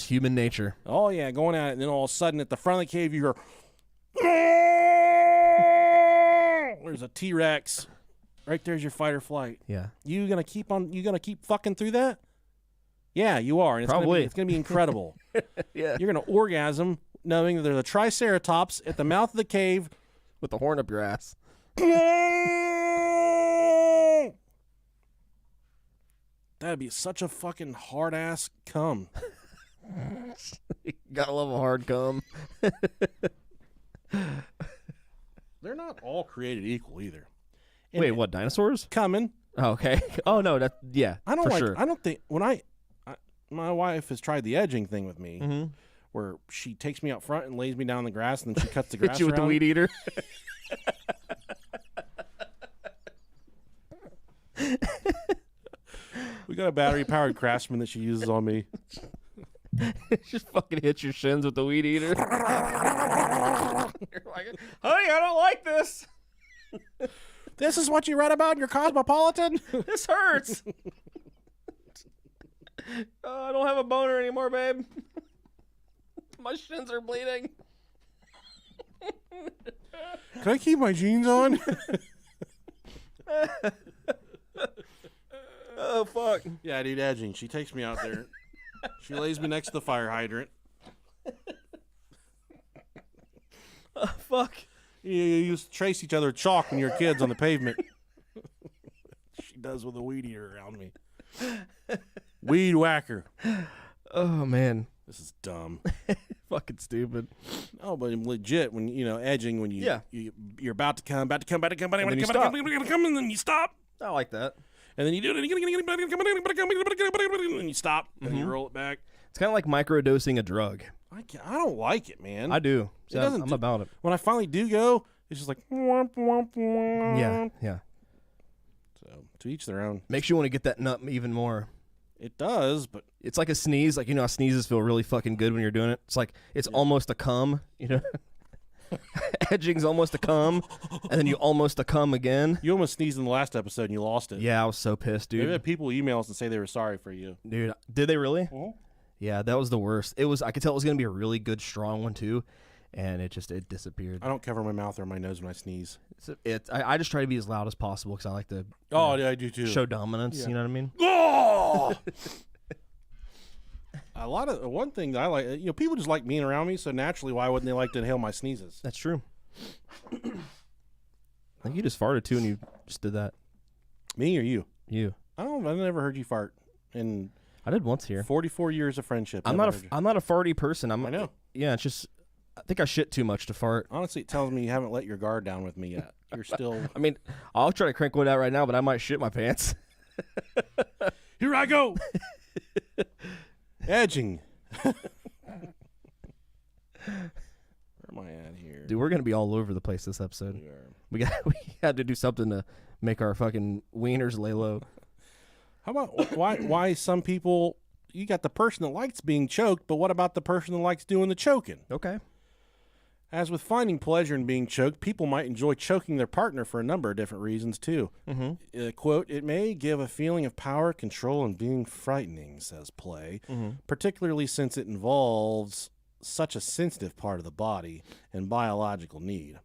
human nature.
Oh yeah, going at it, and then all of a sudden at the front of the cave you hear. There's a T-Rex. Right there's your fight or flight.
Yeah.
You gonna keep fucking through that? Yeah, you are. And it's
Probably.
It's gonna be incredible.
Yeah.
You're gonna orgasm knowing that there's a triceratops at the mouth of the cave.
With the horn up your ass.
That'd be such a fucking hard ass cum.
Gotta love a hard cum.
They're not all created equal either. And
Wait, what? Dinosaurs?
Coming.
Oh, okay. Oh no, I don't
like.
sure.
I don't think when my wife has tried the edging thing with me,
Mm-hmm.
where she takes me out front and lays me down in the grass, and then she cuts the grass.
Hit you with the
around.
weed eater.
We got a battery-powered Craftsman that she uses on me.
Just fucking hit your shins with the weed eater. You're like, honey, I don't like this.
This is what you read about in your Cosmopolitan?
This hurts. I don't have a boner anymore, babe. My shins are bleeding.
Can I keep my jeans on?
Oh, fuck.
Yeah, dude, edging. She takes me out there. She lays me next to the fire hydrant.
Oh, fuck.
You used to trace each other with chalk when you were kids on the pavement. She does with a weed eater around me. Weed whacker.
Oh, man.
This is dumb.
Fucking stupid.
Oh, but legit, when edging, when you're about to come, and then you stop.
I like that.
And then you do it, and you stop, and you roll it back.
It's kind of like microdosing a drug.
I don't like it, man.
I do.
It doesn't
I'm about it.
When I finally do go, it's just like womp, womp, womp.
Yeah.
So to each their own.
Makes you want to get that nut even more.
It does, but
It's like a sneeze. Like, how sneezes feel really fucking good when you're doing it. It's like it's almost a cum. Edging's almost a cum, and then you almost a cum again.
you almost sneezed in the last episode and you lost it.
Yeah, I was so pissed,
We've
dude.
had people email us and say they were sorry for you.
Dude, did they really?
Mhm.
Yeah, that was the worst. I could tell it was gonna be a really good, strong one too, and it disappeared.
I don't cover my mouth or my nose when I sneeze.
I just try to be as loud as possible because I like to
Yeah, I do too.
show dominance.
Yeah.
You know what I mean?
Oh! one thing that I like, people just like being around me, so naturally, why wouldn't they like to inhale my sneezes?
That's true. I think you just farted too, and you just did that.
Me or you?
You.
I never heard you fart in
I did once here.
44 years of friendship.
I'm not a farty person.
I know.
Yeah, it's just I think I shit too much to fart.
Honestly, it tells me you haven't let your guard down with me yet. You're still.
I mean, I'll try to crank one out right now, but I might shit my pants.
Here I go. Edging. Where am I at here?
Dude, we're gonna be all over the place this episode. We had to do something to make our fucking wieners lay low.
How about why some people, you got the person that likes being choked, but what about the person that likes doing the choking?
Okay.
As with finding pleasure in being choked, people might enjoy choking their partner for a number of different reasons, too.
Mm-hmm.
Quote, it may give a feeling of power, control, and being frightening, says Play, particularly since it involves such a sensitive part of the body and biological need.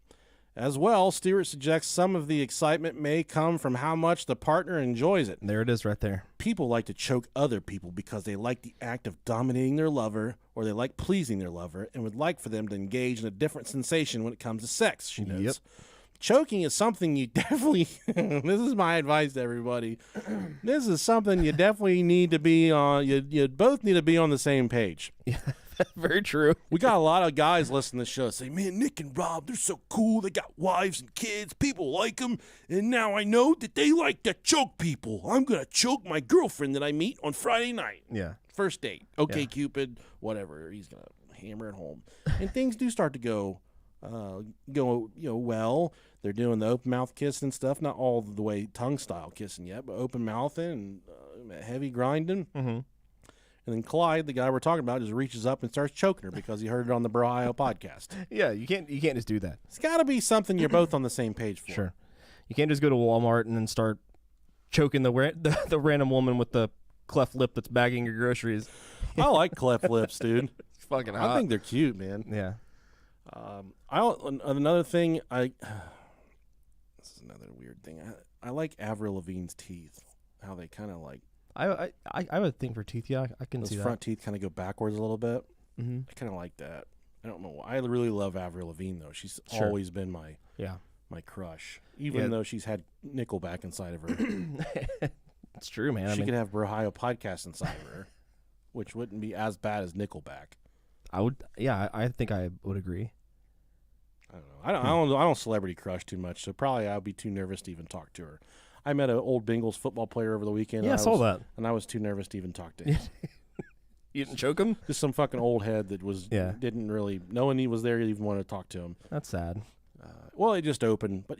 As well, Stewart suggests some of the excitement may come from how much the partner enjoys it.
There it is right there.
People like to choke other people because they like the act of dominating their lover, or they like pleasing their lover and would like for them to engage in a different sensation when it comes to sex, she notes.
Yep.
Choking is something you definitely, this is my advice to everybody, this is something you definitely need to be on, you both need to be on the same page.
Yeah, very true.
We got a lot of guys listening to the show say, man, Nick and Rob, they're so cool. They got wives and kids. People like them. And now I know that they like to choke people. I'm going to choke my girlfriend that I meet on Friday night.
Yeah.
First date. Okay, Cupid, whatever. He's going to hammer it home. And things do start to go well. They're doing the open mouth kissing and stuff. Not all the way tongue style kissing yet, but open mouthing and heavy grinding.
Mm-hmm.
And then Clyde, the guy we're talking about, just reaches up and starts choking her because he heard it on the Bro podcast.
Yeah, you can't just do that.
It's got to be something you're both on the same page for.
Sure. You can't just go to Walmart and then start choking the random woman with the cleft lip that's bagging your groceries.
I like cleft lips, dude.
It's fucking hot.
I think they're cute, man.
Yeah.
Another thing, this is another weird thing. I like Avril Lavigne's teeth. How they kind of like.
I have a thing for teeth. Yeah, I can
those
see that.
Front teeth kind of go backwards a little bit.
Mm-hmm.
I kind of like that. I don't know why. I really love Avril Lavigne though. She's
Sure.
always been my crush, even though she's had Nickelback inside of her.
It's true, man.
She could have Ohio podcast inside of her, which wouldn't be as bad as Nickelback.
I would. Yeah, I think I would agree.
I don't know. I don't celebrity crush too much, so probably I'd be too nervous to even talk to her. I met an old Bengals football player over the weekend.
Yeah, I saw that.
And I was too nervous to even talk to him.
You didn't choke him?
Just some fucking old head that didn't really, no one he was there even wanted to talk to him.
That's sad.
Well, it just opened, but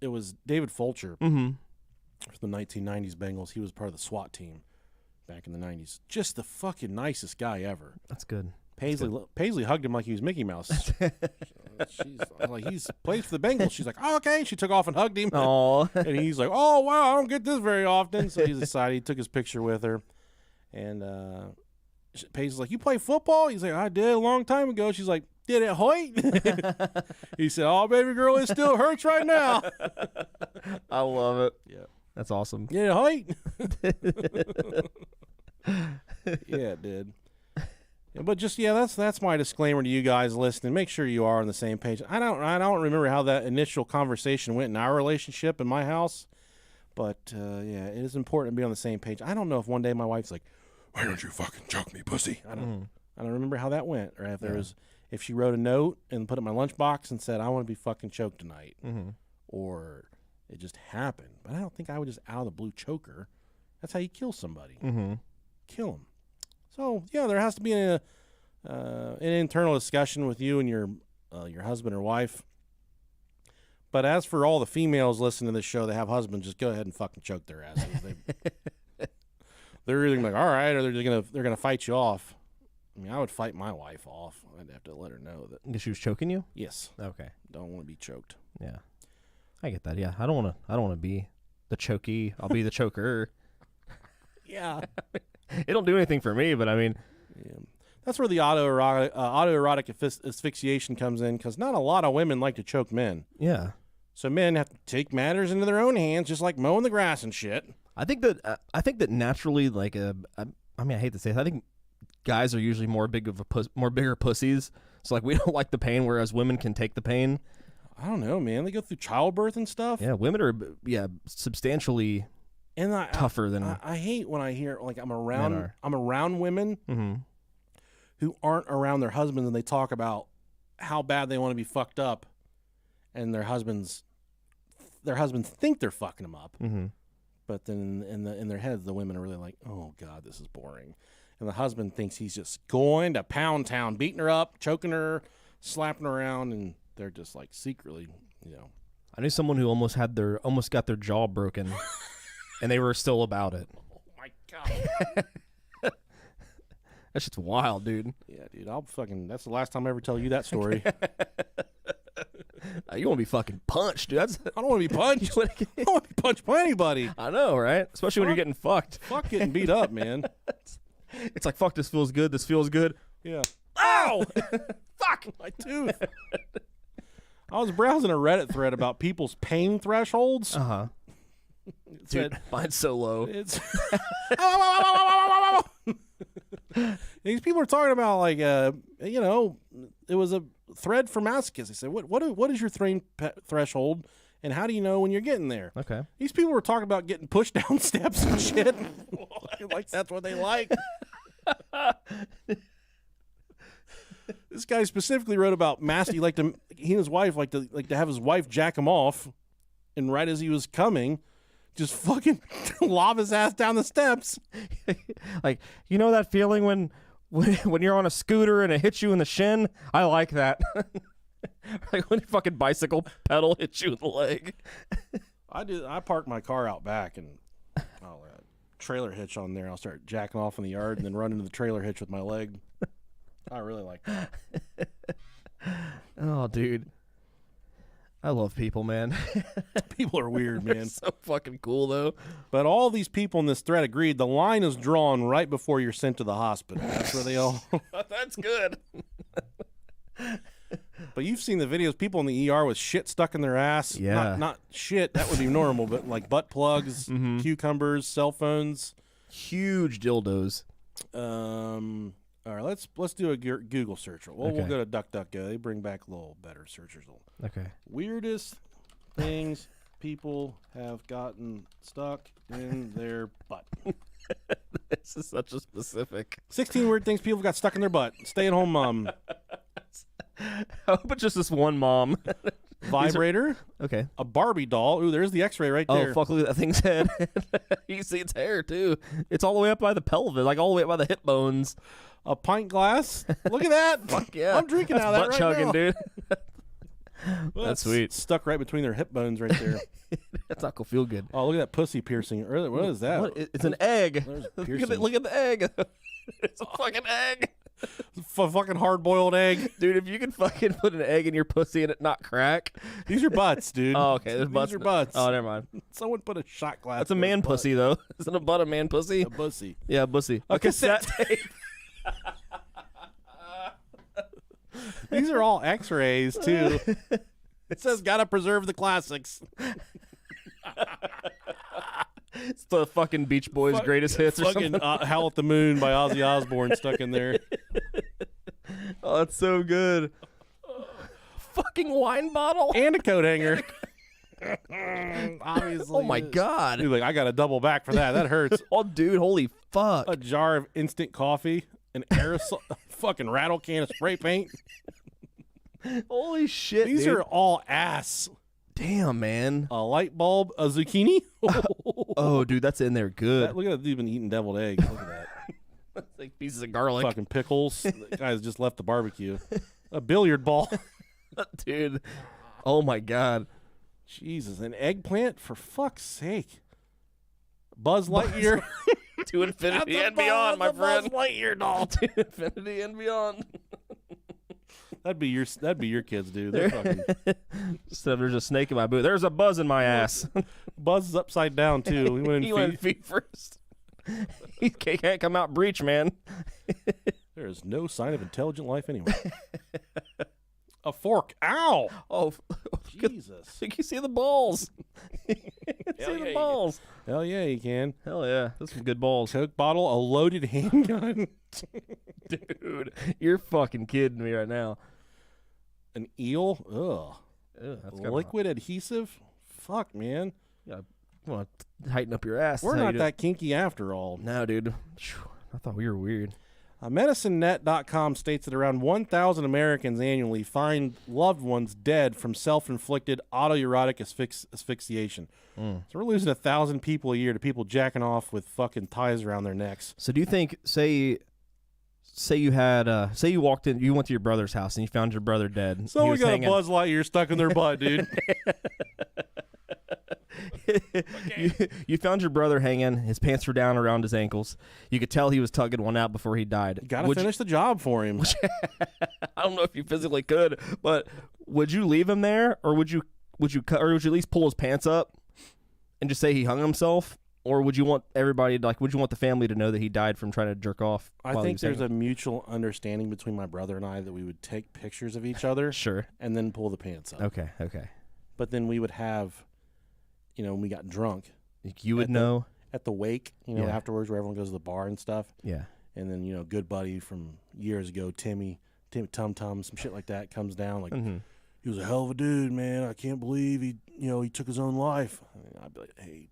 it was David Fulcher
Mm-hmm.
from the 1990s Bengals. He was part of the SWAT team back in the 90s. Just the fucking nicest guy ever.
That's good.
Paisley hugged him like he was Mickey Mouse. He's plays for the Bengals. She's like, oh, okay. She took off and hugged him.
Oh,
And he's like, oh, wow, I don't get this very often. So he decided, he took his picture with her. And Paisley's like, you play football? He's like, I did a long time ago. She's like, did it hurt? He said, oh, baby girl, it still hurts right now.
I love it.
Yeah.
That's awesome.
Did it hurt? Yeah, it did. But just that's my disclaimer to you guys listening. Make sure you are on the same page. I don't remember how that initial conversation went in our relationship in my house, but it is important to be on the same page. I don't know if one day my wife's like, "Why don't you fucking choke me, pussy?" I don't remember how that went, or if she wrote a note and put it in my lunchbox and said, "I want to be fucking choked tonight," or it just happened. But I don't think I would just out of the blue choke her. That's how you kill somebody. Kill him. So there has to be an internal discussion with you and your husband or wife. But as for all the females listening to this show that have husbands, just go ahead and fucking choke their asses. They're either like, all right, or they're gonna fight you off. I mean, I would fight my wife off. I'd have to let her know that
She was choking you?
yes,
Okay.
don't want to be choked.
Yeah. I get that. Yeah. I don't want to be the chokey. I'll be the choker.
Yeah.
It don't do anything for me, but I mean,
That's where the autoerotic asphyxiation comes in, because not a lot of women like to choke men.
yeah.
So men have to take matters into their own hands, just like mowing the grass and shit.
I think that naturally, like, I mean, I hate to say it, I think guys are usually more bigger pussies. So like we don't like the pain, whereas women can take the pain.
I don't know, man. They go through childbirth and stuff.
Yeah, women are substantially tougher than.
I hate when I hear like I'm around women who aren't around their husbands and they talk about how bad they want to be fucked up, and their husbands think they're fucking them up, but then in their heads the women are really like, oh god, this is boring, and the husband thinks he's just going to pound town, beating her up, choking her, slapping her around, and they're just like secretly, you know.
I knew someone who almost got their jaw broken, and they were still about it.
Oh my god.
That shit's wild, dude.
Yeah, dude. That's the last time I ever tell you that story.
You want to be fucking punched, dude. I
don't want to be punched. I don't want to be punched by anybody.
I know, right? Especially when you're getting fucked.
Fuck getting beat up, man.
It's like, fuck, this feels good. This feels good.
Yeah.
Ow!
Fuck, my tooth. I was browsing a Reddit thread about people's pain thresholds.
Uh-huh. Dude, mine's so low.
It's these people are talking about like you know, it was a thread for masochists. They said, what is your threshold, and how do you know when you're getting there?
Okay.
These people were talking about getting pushed down steps and shit. Like that's what they like. This guy specifically wrote about he and his wife like to have his wife jack him off, and right as he was coming, just fucking lob his ass down the steps.
Like, you know that feeling when you're on a scooter and it hits you in the shin? I like that. Like when your fucking bicycle pedal hits you in the leg.
I parked my car out back and I'll trailer hitch on there. I'll start jacking off in the yard and then run into the trailer hitch with my leg. I really like that.
Oh, dude. I love people, man.
People are weird, man.
So fucking cool, though.
But all these people in this thread agreed the line is drawn right before you're sent to the hospital. That's where they all...
That's good.
But you've seen the videos, people in the ER with shit stuck in their ass.
Yeah.
Not shit, that would be normal, but like butt plugs, cucumbers, cell phones.
Huge dildos.
All right, let's do a Google search. We'll go to DuckDuckGo. They bring back a little better search result.
Okay.
Weirdest things people have gotten stuck in their butt.
This is such a specific.
16 weird things people got stuck in their butt. Stay-at-home mom.
I hope it's just this one mom.
Vibrator.
Okay.
A Barbie doll. Ooh, there's the X-ray right there.
Oh, fuck, look at that thing's head. You can see its hair, too. It's all the way up by the pelvis, like all the way up by the hip bones.
A pint glass. Look at that.
Fuck yeah.
I'm drinking out of that
butt
right
chugging,
now.
dude.
Well,
that's sweet.
Stuck right between their hip bones right there.
That's not gonna feel good.
Oh, look at that pussy piercing. What is that?
What? It's an egg. Look at the egg. It's a fucking egg.
Fucking hard-boiled egg.
Dude, if you can fucking put an egg in your pussy and it not crack.
These are butts, dude.
Oh, okay. There's butts.
These are butts.
Oh, never mind.
Someone put a shot glass.
That's a man pussy, though. Isn't a butt a man pussy?
A pussy.
Yeah, a pussy.
A cassette tape. These are all X-rays, too. It says, gotta preserve the classics.
It's the fucking Beach Boys' greatest hits or something.
Howl at the Moon by Ozzy Osbourne stuck in there.
Oh, that's so good. Fucking wine bottle.
And a coat hanger. Obviously.
Oh, my God.
Dude, like, I got to double back for that. That hurts.
Oh, dude, holy fuck.
A jar of instant coffee, an aerosol, fucking rattle can of spray paint.
Holy shit,
These
dude.
are all ass.
Damn, man.
A light bulb, a zucchini.
Oh, dude, that's in there good.
Look at that dude been eating deviled eggs. Look at that.
That's like pieces of garlic.
Fucking pickles. The guy's just left the barbecue. A billiard ball.
Dude. Oh, my God.
Jesus. An eggplant? For fuck's sake. Buzz Lightyear.
To infinity and beyond, my friend.
Buzz Lightyear doll.
To infinity and beyond.
That'd be your kids, dude. They're fucking...
So there's a snake in my boot. There's a buzz in my ass.
Buzz is upside down too.
He went feet first. He can't come out breech, man.
There is no sign of intelligent life anywhere. A fork. Ow.
Oh,
Jesus.
you can see the balls. You can
Hell
see
yeah,
the
you
balls.
Hell yeah, you can.
Hell yeah, those some good balls.
Coke bottle, a loaded handgun.
Dude, you're fucking kidding me right now.
An eel. Ugh.
Ew, that's kinda
Liquid adhesive. Fuck, man.
hot. You want to tighten up your ass.
We're
That's how
not
you do it.
that kinky after all.
No, dude. I thought we were weird.
MedicineNet.com states that around 1,000 Americans annually find loved ones dead from self-inflicted autoerotic asphyxiation. So we're losing 1,000 people a year to people jacking off with fucking ties around their necks.
So do you think, say you had, say you walked in, you went to your brother's house and you found your brother dead.
So we got a Buzz Lightyear stuck in their butt, dude.
You found your brother hanging. His pants were down around his ankles. You could tell he was tugging one out before he died.
Got to finish the job for him.
I don't know if you physically could, but would you leave him there, or would you cut, or would you at least pull his pants up and just say he hung himself, or would you want everybody would you want the family to know that he died from trying to jerk off?
I think there's a mutual understanding between my brother and I that we would take pictures of each other,
sure,
and then pull the pants up.
Okay.
But then we would have, when we got drunk.
You would know
at the wake,
Yeah.
afterwards where everyone goes to the bar and stuff.
Yeah.
And then, good buddy from years ago, Timmy Tum Tum, some shit like that comes down. Like, he was a hell of a dude, man. I can't believe he took his own life. And I'd be like, hey,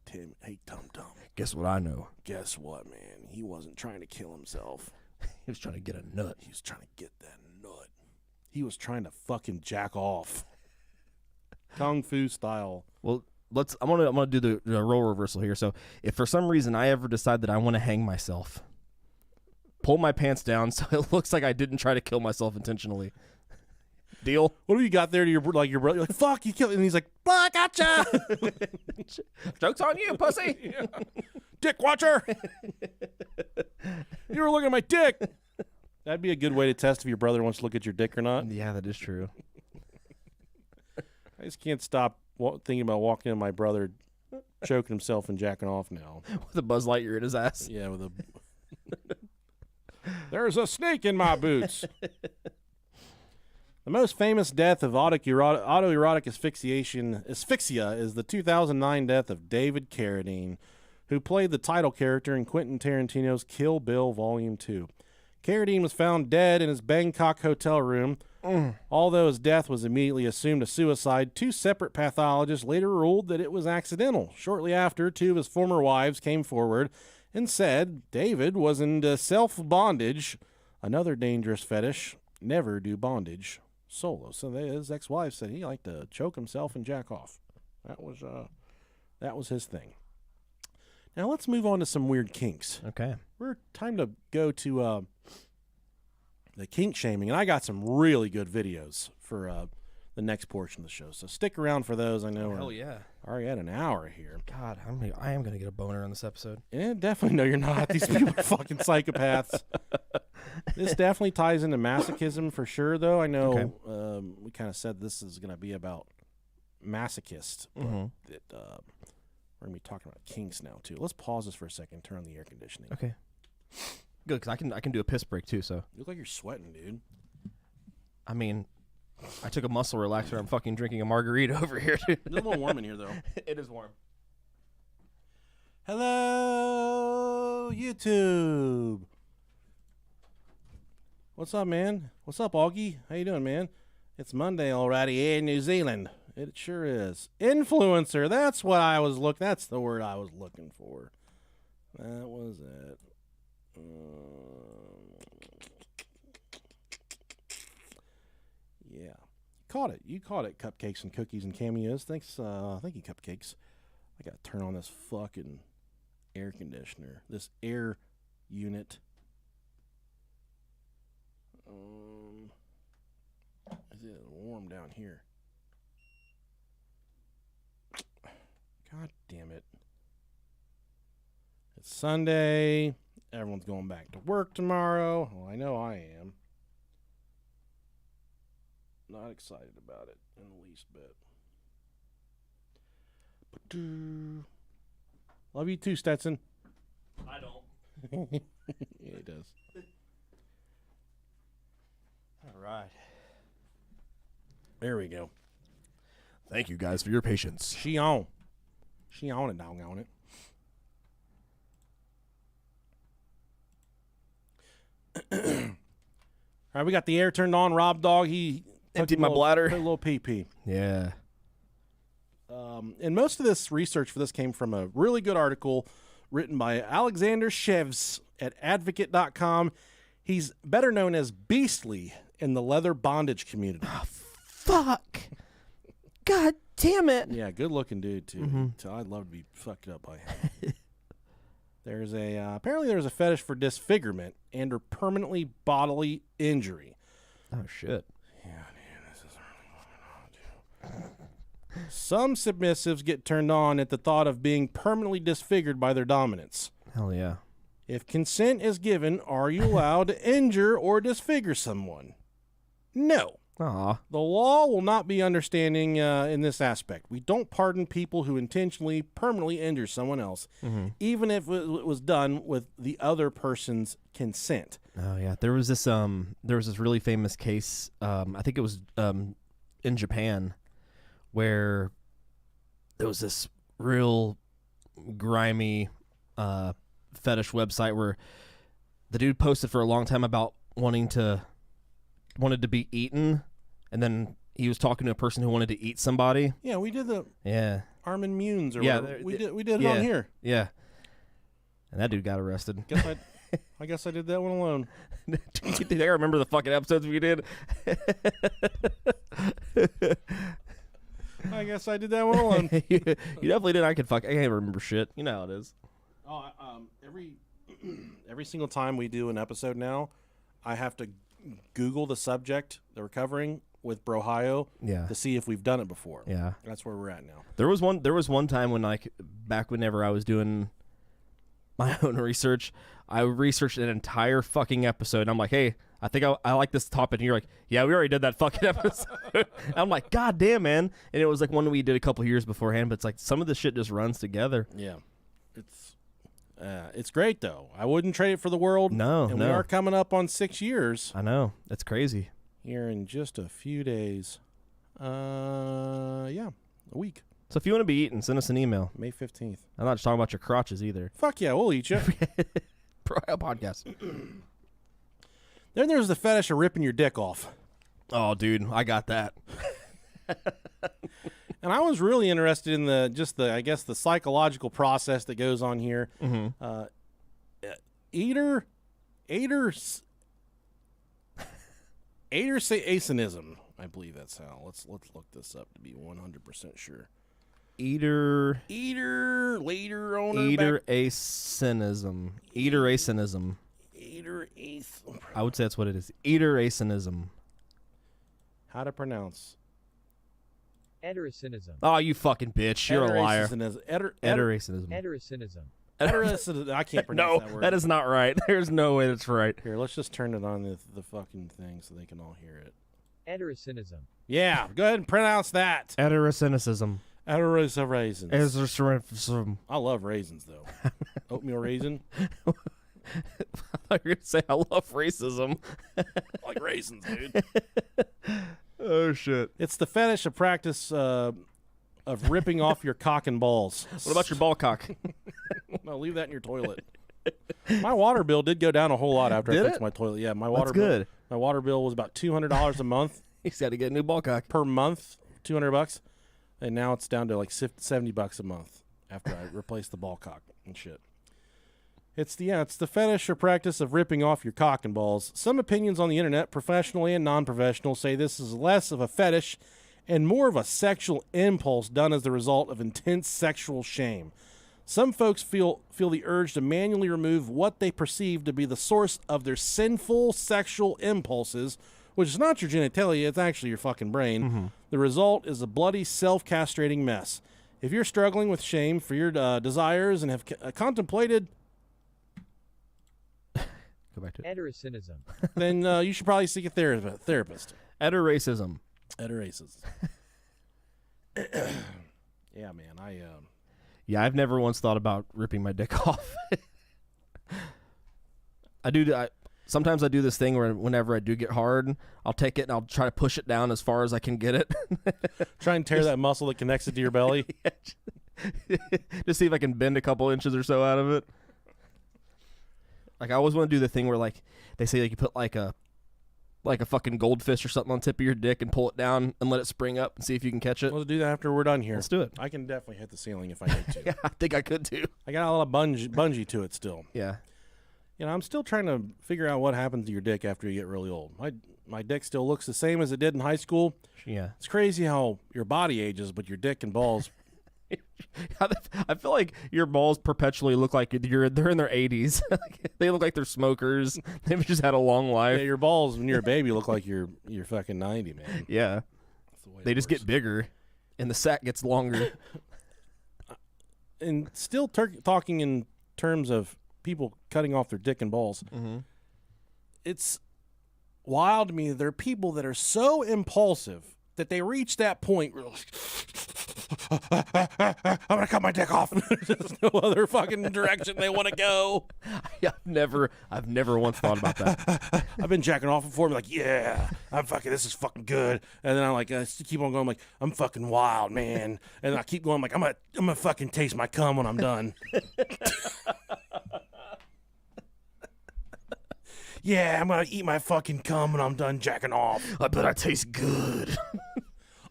Tum Tum.
Guess what I know?
Guess what, man? He wasn't trying to kill himself.
He was trying to get a nut.
He was trying to get that nut. He was trying to fucking jack off. Kung Fu style.
Well, I'm gonna do the role reversal here. So if for some reason I ever decide that I want to hang myself, pull my pants down so it looks like I didn't try to kill myself intentionally. Deal?
What do you got there to your brother? You're like, fuck, you killed, and he's like, I gotcha.
Joke's on you, pussy.
Dick watcher. You were looking at my dick. That'd be a good way to test if your brother wants to look at your dick or not.
Yeah, that is true.
I just can't stop thinking about walking in my brother choking himself and jacking off now.
With a Buzz Lightyear in his ass.
Yeah, with a... There's a snake in my boots. The most famous death of autoerotic asphyxia is the 2009 death of David Carradine, who played the title character in Quentin Tarantino's Kill Bill Volume 2. Carradine was found dead in his Bangkok hotel room. Although his death was immediately assumed a suicide, two separate pathologists later ruled that it was accidental. Shortly after, two of his former wives came forward and said David was into self-bondage, another dangerous fetish. Never do bondage solo. So his ex-wife said he liked to choke himself and jack off. That was his thing. Now let's move on to some weird kinks.
Okay.
We're time to go to the kink shaming, and I got some really good videos for the next portion of the show. So stick around for those. I know
Hell yeah.
already at an hour here.
God, I am gonna get a boner on this episode.
Yeah, definitely. No, you're not. These people are fucking psychopaths. This definitely ties into masochism for sure, though. I know we kind of said this is going to be about masochists, but we're going to be talking about kinks now, too. Let's pause this for a second, turn on the air conditioning.
Okay. Good, because I can do a piss break, too, so.
You look like you're sweating, dude.
I mean, I took a muscle relaxer. I'm fucking drinking a margarita over here, dude.
It's a little warm in here, though.
It is warm.
Hello, YouTube. What's up, man? What's up, Augie? How you doing, man? It's Monday already in New Zealand. It sure is. Influencer. That's what I was looking. That's the word I was looking for. That was it. Yeah, caught it. You caught it. Cupcakes and cookies and cameos. Thanks. Thank you, cupcakes. I gotta turn on this fucking air conditioner. This air unit. Is it warm down here? God damn it. It's Sunday. Everyone's going back to work tomorrow. Well, I know I am. Not excited about it in the least bit. Love you too, Stetson.
I don't.
Yeah, he does.
All right.
There we go.
Thank you guys for your patience.
She on it, dog on it. All right, we got the air turned on. Rob Dog, he
Emptied my bladder.
Put a little pee.
Yeah.
And most of this research for this came from a really good article written by Alexander Shevs at advocate.com. He's better known as Beastly in the leather bondage community.
Oh, fuck. God damn it.
Yeah, good looking dude too.
Mm-hmm.
So I'd love to be fucked up by him. There's a apparently there's a fetish for disfigurement and or permanently bodily injury.
Oh shit.
Yeah, dude, this is really fucking on, dude. Some submissives get turned on at the thought of being permanently disfigured by their dominants.
Hell yeah.
If consent is given, are you allowed to injure or disfigure someone? No.
Aw.
The law will not be understanding in this aspect. We don't pardon people who intentionally, permanently injure someone else, even if it was done with the other person's consent.
Oh yeah. There was this really famous case. I think it was in Japan, where there was this real grimy fetish website where the dude posted for a long time about wanted to be eaten, and then he was talking to a person who wanted to eat somebody.
Yeah, we did the Armin Munes or whatever. We did it on here.
Yeah. And that dude got arrested.
I guess I did that one alone.
I remember the fucking episodes we did.
I guess I did that one alone.
You definitely did. I can't remember shit. You know how it is.
Oh, every single time we do an episode now, I have to Google the subject that we're covering with Brohio to see if we've done it before.
Yeah.
That's where we're at now.
There was one time when back whenever I was doing my own research, I researched an entire fucking episode, and I'm like, hey, I think I like this topic, and you're like, yeah, we already did that fucking episode. I'm like, god damn, man. And it was like one we did a couple years beforehand, but it's like some of the shit just runs together.
Yeah. It's great, though. I wouldn't trade it for the world.
No,
and we are coming up on 6 years.
I know. That's crazy.
Here in just a few days. A week.
So if you want to be eaten, send us an email.
May 15th.
I'm not just talking about your crotches either.
Fuck yeah, we'll eat you.
Podcast.
Then there's the fetish of ripping your dick off.
Oh, dude, I got that.
And I was really interested in the psychological process that goes on here.
Mm-hmm.
Asonism, I believe that's how. Let's look this up to be 100% sure.
Eateracionism. I would say that's what it is. Eateracionism.
How to pronounce?
Ederacinism.
Oh, you fucking bitch. You're a liar.
Ederacinism.
I can't pronounce that word.
That is not right. There's no way that's right.
Here, let's just turn it on the fucking thing so they can all hear it.
Ederacinism.
Yeah, go ahead and pronounce that.
Ederacinism.
Raisins. I love raisins, though. Oatmeal raisin.
I thought you were going to say I love racism.
I like raisins, dude.
Oh, shit.
It's the fetish of practice of ripping off your cock and balls.
What about your ball cock?
No, leave that in your toilet. My water bill did go down a whole lot after I fixed my toilet. Yeah, my water bill.
Good.
My water bill was about $200 a month.
He's got to get a new ball cock.
Per month, $200. And now it's down to like $70 a month after I replaced the ball cock and shit. It's the fetish or practice of ripping off your cock and balls. Some opinions on the internet, professional and non-professional, say this is less of a fetish and more of a sexual impulse done as the result of intense sexual shame. Some folks feel the urge to manually remove what they perceive to be the source of their sinful sexual impulses, which is not your genitalia, it's actually your fucking brain.
Mm-hmm.
The result is a bloody, self-castrating mess. If you're struggling with shame for your desires and have contemplated...
Go back to it.
Ederacinism.
Then you should probably seek a therapist.
Ederacism.
Ederacism. Yeah, man.
Yeah, I've never once thought about ripping my dick off. I sometimes I do this thing where whenever I do get hard, I'll take it and I'll try to push it down as far as I can get it.
Try and tear that muscle that connects it to your belly.
Just see if I can bend a couple inches or so out of it. Like I always want to do the thing where like they say like you put like a fucking goldfish or something on the tip of your dick and pull it down and let it spring up and see if you can catch it.
Let's do that after we're done here.
Let's do it.
I can definitely hit the ceiling if I need to.
Yeah, I think I could too.
I got a lot of bungee to it still.
Yeah.
You know, I'm still trying to figure out what happens to your dick after you get really old. My dick still looks the same as it did in high school.
Yeah.
It's crazy how your body ages, but your dick and balls.
I feel like your balls perpetually look like they're in their 80s. They look like they're smokers. They've just had a long life.
Yeah, your balls when you're a baby look like you're fucking 90, man.
Yeah. They just get bigger, and the sack gets longer.
And still talking in terms of people cutting off their dick and balls, it's wild to me. There are people that are so impulsive that they reach that point where I'm gonna cut my dick off. There's no other fucking direction they want to go.
I've never once thought about that.
I've been jacking off before. I'm like, yeah, I'm fucking. This is fucking good. And then I'm like, I keep on going. I'm like, I'm fucking wild, man. And I keep going. I'm like, I'm gonna fucking taste my cum when I'm done. Yeah, I'm gonna eat my fucking cum when I'm done jacking off.
I bet I taste good.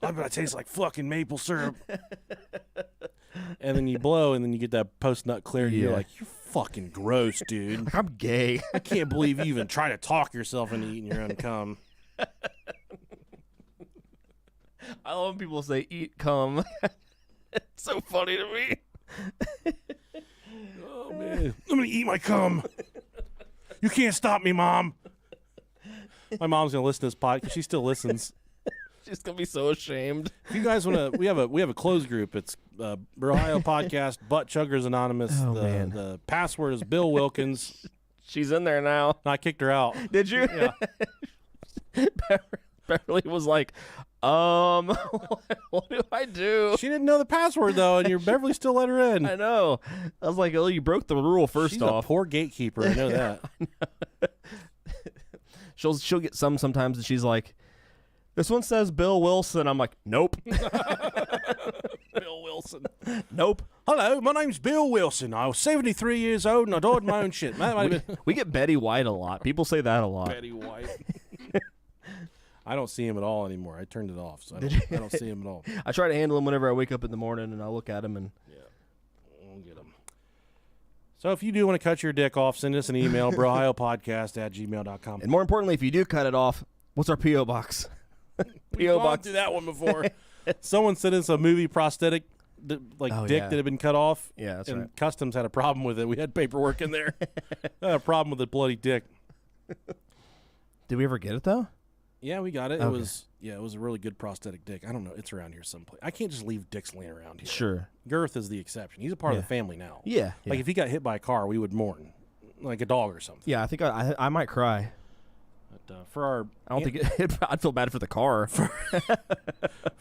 I bet I taste like fucking maple syrup. And then you blow, and then you get that post-nut clarity.
Yeah.
You're like, you're fucking gross, dude.
Like, I'm gay.
I can't believe you even try to talk yourself into eating your own cum.
I love when people say eat cum. It's so funny to me.
Oh, man. I'm gonna eat my cum. You can't stop me, Mom. My mom's gonna listen to this podcast. She still listens.
She's gonna be so ashamed.
If you guys want to, we have a closed group. It's Ohio Podcast Butt Chuggers Anonymous.
Oh, man.
The password is Bill Wilkins.
She's in there now.
And I kicked her out.
Did you?
Yeah.
Beverly was like, what do I do?
She didn't know the password though, and your Beverly still let her in.
I know. I was like, oh, you broke the rule first
She's
off.
a poor gatekeeper. I know that.
She'll get sometimes, and she's like, this one says Bill Wilson. I'm like, nope.
Bill Wilson.
Nope.
Hello, my name's Bill Wilson. I was 73 years old and I died my own shit. That might have been
We get Betty White a lot. People say that a lot.
Betty White. I don't see him at all anymore. I turned it off, so I don't see him at all.
I try to handle him whenever I wake up in the morning, and I look at him and
I'll get him. So if you do want to cut your dick off, send us an email, brohiopodcast@gmail.com.
more importantly, if you do cut it off, what's our P.O. box?
We've gone through that one before. Someone sent us a movie prosthetic, dick
yeah.
that had been cut off.
Yeah, that's
and
right.
Customs had a problem with it. We had paperwork in there. Had a problem with the bloody dick.
Did we ever get it though?
Yeah, we got it.
Okay.
It was a really good prosthetic dick. I don't know. It's around here someplace. I can't just leave dicks laying around here.
Sure.
Girth is the exception. He's a part of
Yeah.
the family now.
Yeah.
Like if he got hit by a car, we would mourn, like a dog or something.
Yeah, I think I might cry.
But for our
I don't think I'd feel bad for the car.
for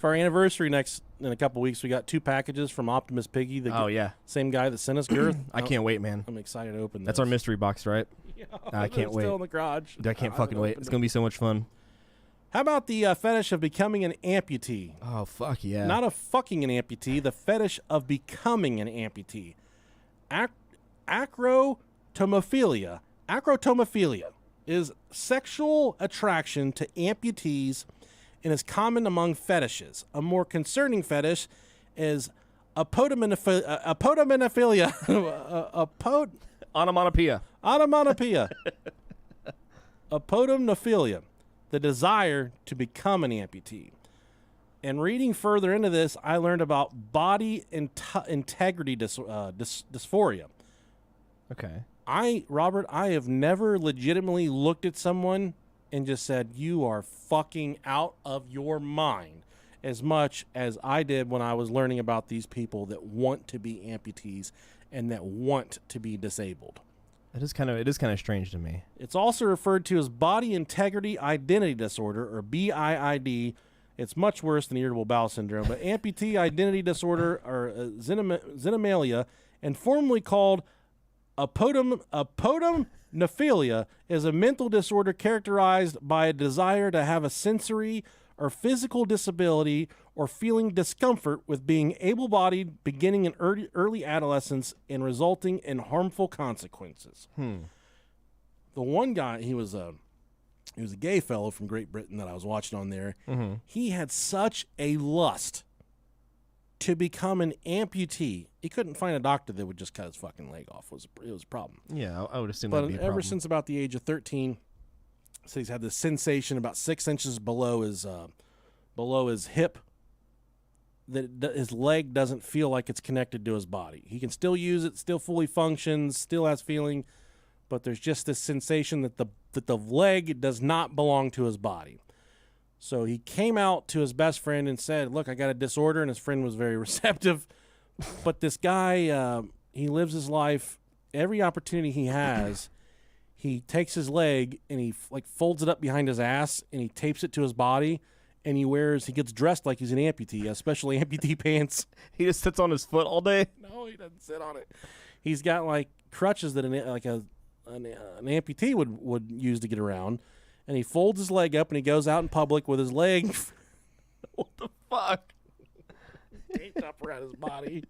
our anniversary in a couple weeks, we got 2 packages from Optimus Piggy. The
yeah.
same guy that sent us Girth.
I can't wait, man.
I'm excited to open.
That's
those.
our mystery box, right?
Yeah,
I can't wait.
Still in the garage.
I can't fucking wait. It's gonna be so much fun.
How about the fetish of becoming an amputee?
Oh fuck yeah!
Not a fucking an amputee. The fetish of becoming an amputee. Acrotomophilia. Acrotomophilia is sexual attraction to amputees and is common among fetishes. A more concerning fetish is apodomophilia.
Onomatopoeia.
Onomatopoeia. Apodomophilia. The desire to become an amputee. And reading further into this, I learned about body integrity dysphoria.
Okay.
Robert, I have never legitimately looked at someone and just said, you are fucking out of your mind, as much as I did when I was learning about these people that want to be amputees and that want to be disabled.
It is kind of strange to me.
It's also referred to as body integrity identity disorder, or BIID. It's much worse than irritable bowel syndrome, but amputee identity disorder, or xenomalia, and formerly called apodomnephria. Nephilia is a mental disorder characterized by a desire to have a sensory or physical disability or feeling discomfort with being able-bodied beginning in early adolescence and resulting in harmful consequences. The one guy, he was a gay fellow from Great Britain that I was watching on there. He had such a lust to become an amputee. He couldn't find a doctor that would just cut his fucking leg off. It was a problem.
Yeah, I would assume
But
that'd be a
ever
problem.
since about the age of 13, so he's had this sensation about 6 inches below his hip that his leg doesn't feel like it's connected to his body. He can still use it, still fully functions, still has feeling, but there's just this sensation that the leg does not belong to his body. So he came out to his best friend and said, "Look, I got a disorder," and his friend was very receptive. But this guy, he lives his life, every opportunity he has, he takes his leg and he folds it up behind his ass and he tapes it to his body, and he gets dressed like he's an amputee, especially amputee pants.
He just sits on his foot all day.
No, he doesn't sit on it. He's got like crutches that an amputee would use to get around, and he folds his leg up and he goes out in public with his leg
What the fuck?
taped up around his body,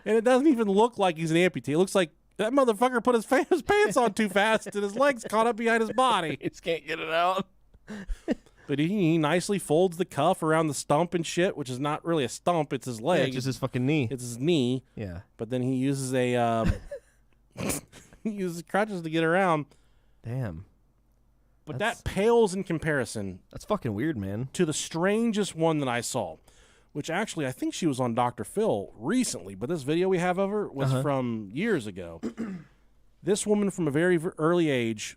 and it doesn't even look like he's an amputee. It looks like that motherfucker put his pants on too fast and his legs caught up behind his body.
He just can't get it out.
But he nicely folds the cuff around the stump and shit, which is not really a stump; it's his leg.
Yeah, it's just his fucking knee.
It's his knee.
Yeah.
But then he uses he uses crutches to get around.
Damn.
But
That's-
that pales in comparison
That's fucking weird, man.
to the strangest one that I saw, which actually I think she was on Dr. Phil recently, but this video we have of her was from years ago. This woman from a very early age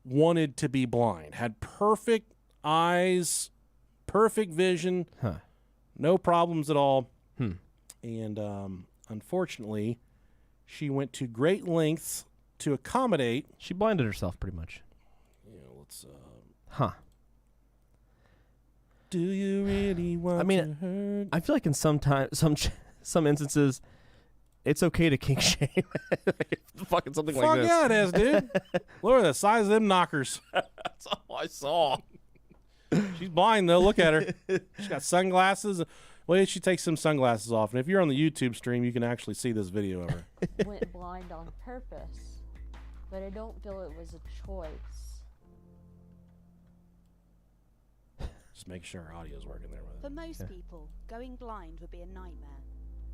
wanted to be blind, had perfect eyes, perfect vision, no problems at all. And unfortunately, she went to great lengths to accommodate.
She blinded herself pretty much.
Let's.
Huh.
Do you really want to hurt?
I feel like in some instances, it's okay to kink shame. Fucking something
Fuck
like this.
yeah, it is, dude. Look at the size of them knockers.
That's all I saw.
She's blind though. Look at her. She's got sunglasses. Well, she takes some sunglasses off, and if you're on the YouTube stream, you can actually see this video of her.
Went blind on purpose, but I don't feel it was a choice.
Just make sure our audio's working there with it.
For most people, going blind would be a nightmare.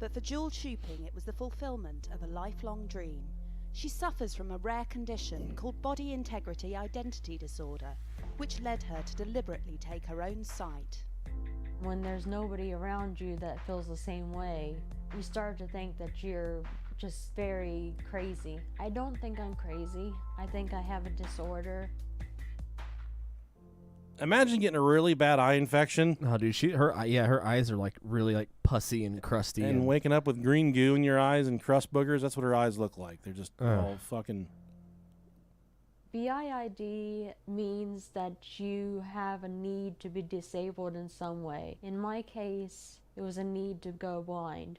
But for Jewel Chooping, it was the fulfillment of a lifelong dream. She suffers from a rare condition called body integrity identity disorder, which led her to deliberately take her own sight.
When there's nobody around you that feels the same way, you start to think that you're just very crazy. I don't think I'm crazy. I think I have a disorder.
Imagine getting a really bad eye infection
Oh, dude, her eyes are like really like pussy and crusty.
and waking up with green goo in your eyes and crust boogers. That's what her eyes look like. They're just all fucking.
BIID means that you have a need to be disabled in some way. In my case, it was a need to go blind.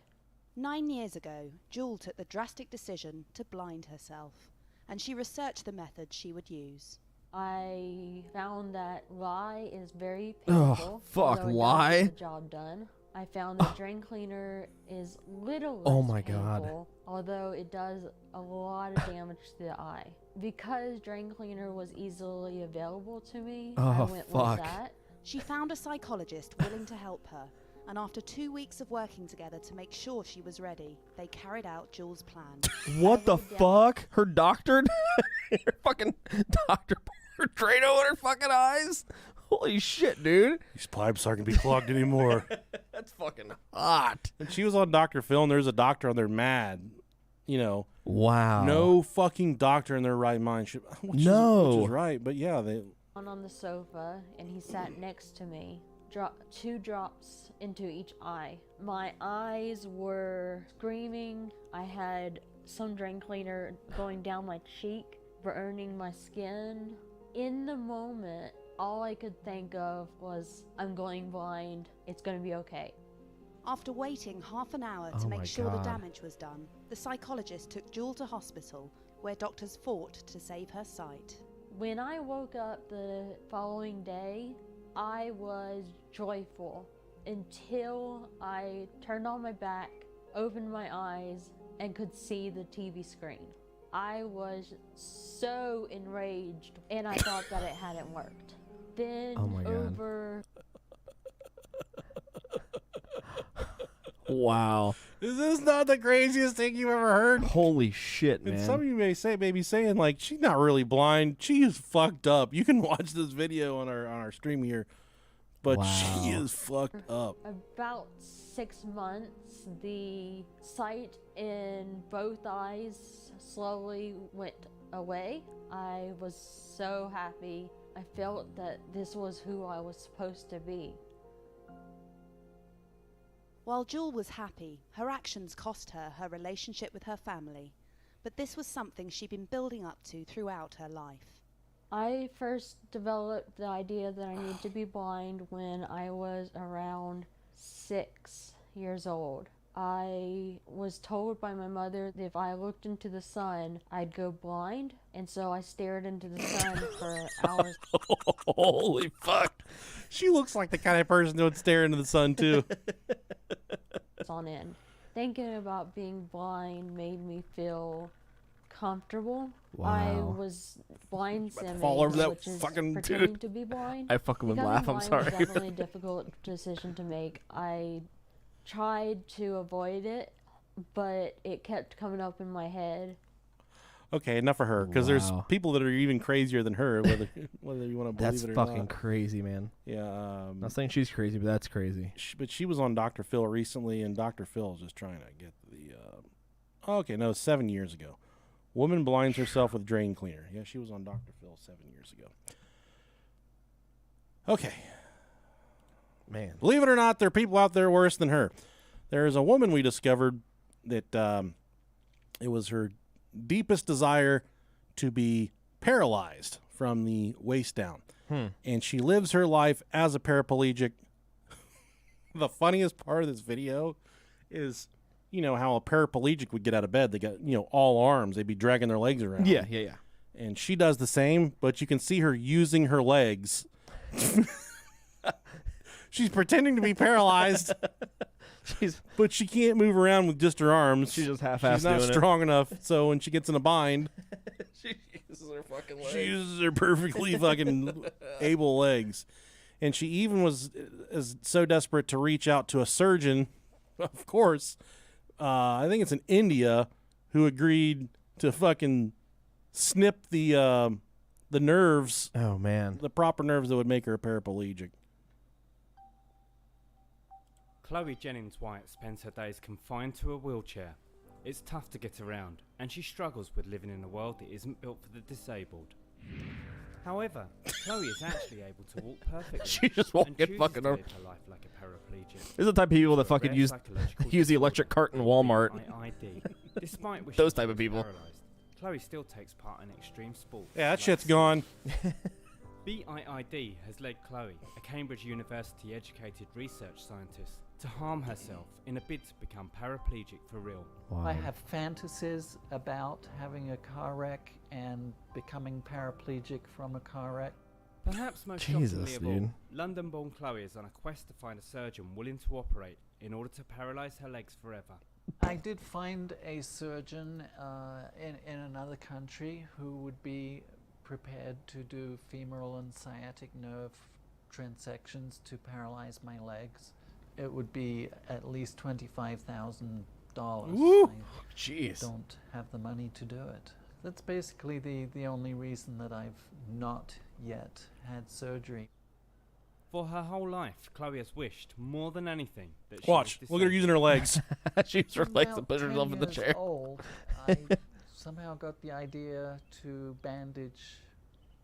9 years ago, Jewel took the drastic decision to blind herself, and she researched the method she would use.
I found that lye is very
Oh,
painful.
fuck,
although it does
lye?
get the job done. I found that drain cleaner is little less
Oh my God.
painful, although it does a lot of damage to the eye. Because drain cleaner was easily available to me, I
Oh,
went
fuck.
with that.
She found a psychologist willing to help her, and after 2 weeks of working together to make sure she was ready, they carried out Jewel's plan.
What the
Every day.
fuck? Her doctored? Her fucking doctor put her Drano in her fucking eyes? Holy shit, dude.
These pipes aren't gonna be clogged anymore.
That's fucking hot.
And she was on Dr. Phil, and there's a doctor on there mad. You know,
Wow.
no fucking doctor in their right mind should. Which
No.
is right, but yeah, they.
On the sofa, and he sat next to me. 2 drops into each eye. My eyes were screaming. I had some drain cleaner going down my cheek, burning my skin. In the moment, all I could think of was, I'm going blind. It's going to be okay.
After waiting half an hour
Oh
to
my
make sure
God.
the damage was done, the psychologist took Jewel to hospital, where doctors fought to save her sight.
When I woke up the following day, I was joyful until I turned on my back, opened my eyes, and could see the TV screen. I was so enraged, and I thought that it hadn't worked. Then
Oh my God.
over
Wow.
Is this not the craziest thing you've ever heard?
Holy shit,
And
man.
some of you may be saying, like, she's not really blind. She is fucked up. You can watch this video on our stream here, but she
Wow.
is fucked up.
about 6 months, the sight in both eyes slowly went away. I was so happy. I felt that this was who I was supposed to be.
While Jewel was happy, her actions cost her her relationship with her family. But this was something she'd been building up to throughout her life.
I first developed the idea that I needed to be blind when I was around 6 years old. I was told by my mother that if I looked into the sun, I'd go blind, and so I stared into the sun for hours
Holy fuck. She looks like the kind of person that would stare into the sun, too.
on end. Thinking about being blind made me feel comfortable. I
Wow.
was blind simming,
fall over that
which is
fucking
pretending
dude.
to be blind.
I fucking would
Becoming
laugh. I'm
blind
sorry.
was definitely a difficult decision to make. I tried to avoid it, but it kept coming up in my head.
Okay, enough of her, because there's
Wow.
people that are even crazier than her, whether you want to believe
That's
it or
fucking
not.
crazy, man.
Yeah,
Not saying she's crazy, but that's crazy.
but she was on Dr. Phil recently, and Dr. Phil is just trying to get the. Okay, no, 7 years ago. Woman blinds herself with drain cleaner. Yeah, she was on Dr. Phil 7 years ago. Okay.
Man.
Believe it or not, there are people out there worse than her. There is a woman we discovered that it was her deepest desire to be paralyzed from the waist down. And she lives her life as a paraplegic. The funniest part of this video is, you know, how a paraplegic would get out of bed. They got, all arms. They'd be dragging their legs around.
Yeah.
And she does the same, but you can see her using her legs. She's pretending to be paralyzed, but she can't move around with just her arms.
She's just half-assed
She's not
doing it.
strong enough, so when she gets in a bind,
She uses her fucking
she uses her perfectly fucking able legs. And she even is so desperate to reach out to a surgeon, of course, I think it's in India, who agreed to fucking snip the nerves,
Oh, man.
the proper nerves that would make her a paraplegic.
Chloe Jennings White spends her days confined to a wheelchair. It's tough to get around, and she struggles with living in a world that isn't built for the disabled. However, Chloe is actually able to walk perfectly.
She just won't
and
get
chooses
fucking
to
her.
live her life like a paraplegic.
This is the type of people that
Through a
fucking
rare
use
psychological
use the electric
disorder
cart in
called
Walmart.
BIID. Despite wishing
Those
she
type of
was
people.
paralysed, Chloe still takes part in extreme sports.
Yeah, that
like
shit's
swimming.
gone.
BIID has led Chloe, a Cambridge University educated research scientist, to harm herself in a bid to become paraplegic for real.
Wow.
I have fantasies about having a car wreck and becoming paraplegic from a car wreck.
Perhaps most
Jesus,
shockingly of
dude.
all, London-born Chloe is on a quest to find a surgeon willing to operate in order to paralyse her legs forever.
I did find a surgeon in another country who would be prepared to do femoral and sciatic nerve transections to paralyze my legs. It would be at least $25,000.
Woo!
I
Jeez.
don't have the money to do it. That's basically the only reason that I've not yet had surgery.
For her whole life, Chloe has wished, more than anything, that she
Watch.
was
Look at her using her legs.
She used her
When
legs to
about
push
10
herself in the
years
chair.
Old, I somehow got the idea to bandage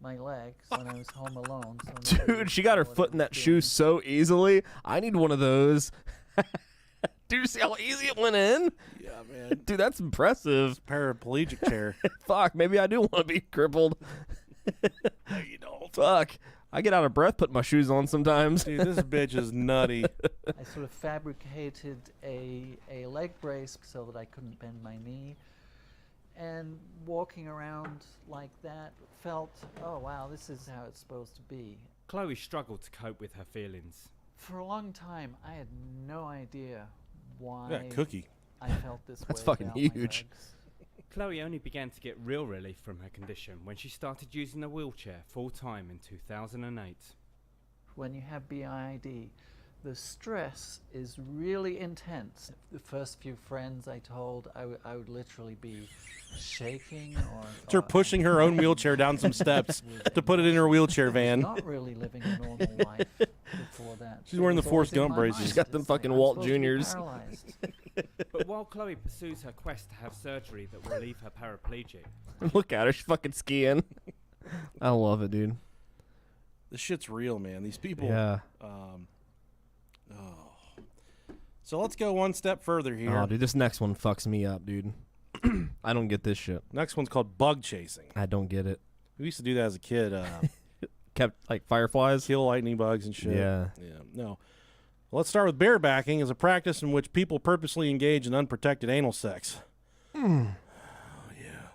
my legs when I was home alone. So nobody
Dude,
would
she got her
know what
foot
I
in
was
that shoe
doing.
so easily. I need one of those. Dude, you see how easy it went in?
Yeah, man.
Dude, that's impressive.
Paraplegic chair.
Fuck, maybe I do want to be crippled.
No, you don't.
Fuck. I get out of breath putting my shoes on sometimes.
Dude, this bitch is nutty.
I sort of fabricated a leg brace so that I couldn't bend my knee, and walking around like that felt, oh wow, this is how it's supposed to be.
Chloe struggled to cope with her feelings.
For a long time, I had no idea why
Yeah, cookie.
I felt this
That's
way
fucking
about my
huge.
legs.
Chloe only began to get real relief from her condition when she started using a wheelchair full-time in 2008.
When you have BID, the stress is really intense. The first few friends I told, I would literally be shaking or...
It's her pushing her own wheelchair down some steps to put it in her wheelchair van.
Not really living a normal life before that.
She's wearing the
It was always
Forrest
in
Gump
my
braces.
mind.
She's
got them
It's like,
fucking
I'm
Walt
supposed to be
Juniors.
paralyzed.
But while Chloe pursues her quest to have surgery that will leave her paraplegic,
Look at her, she's fucking skiing. I love it, dude.
This shit's real, man. These people.
Yeah.
So let's go one step further here.
Oh, dude, this next one fucks me up, dude. I don't get this shit.
Next one's called bug chasing.
I don't get it.
We used to do that as a kid.
Kept like fireflies.
Kill lightning bugs and shit.
Yeah.
Yeah. No. Let's start with barebacking, as a practice in which people purposely engage in unprotected anal sex. Oh, yeah.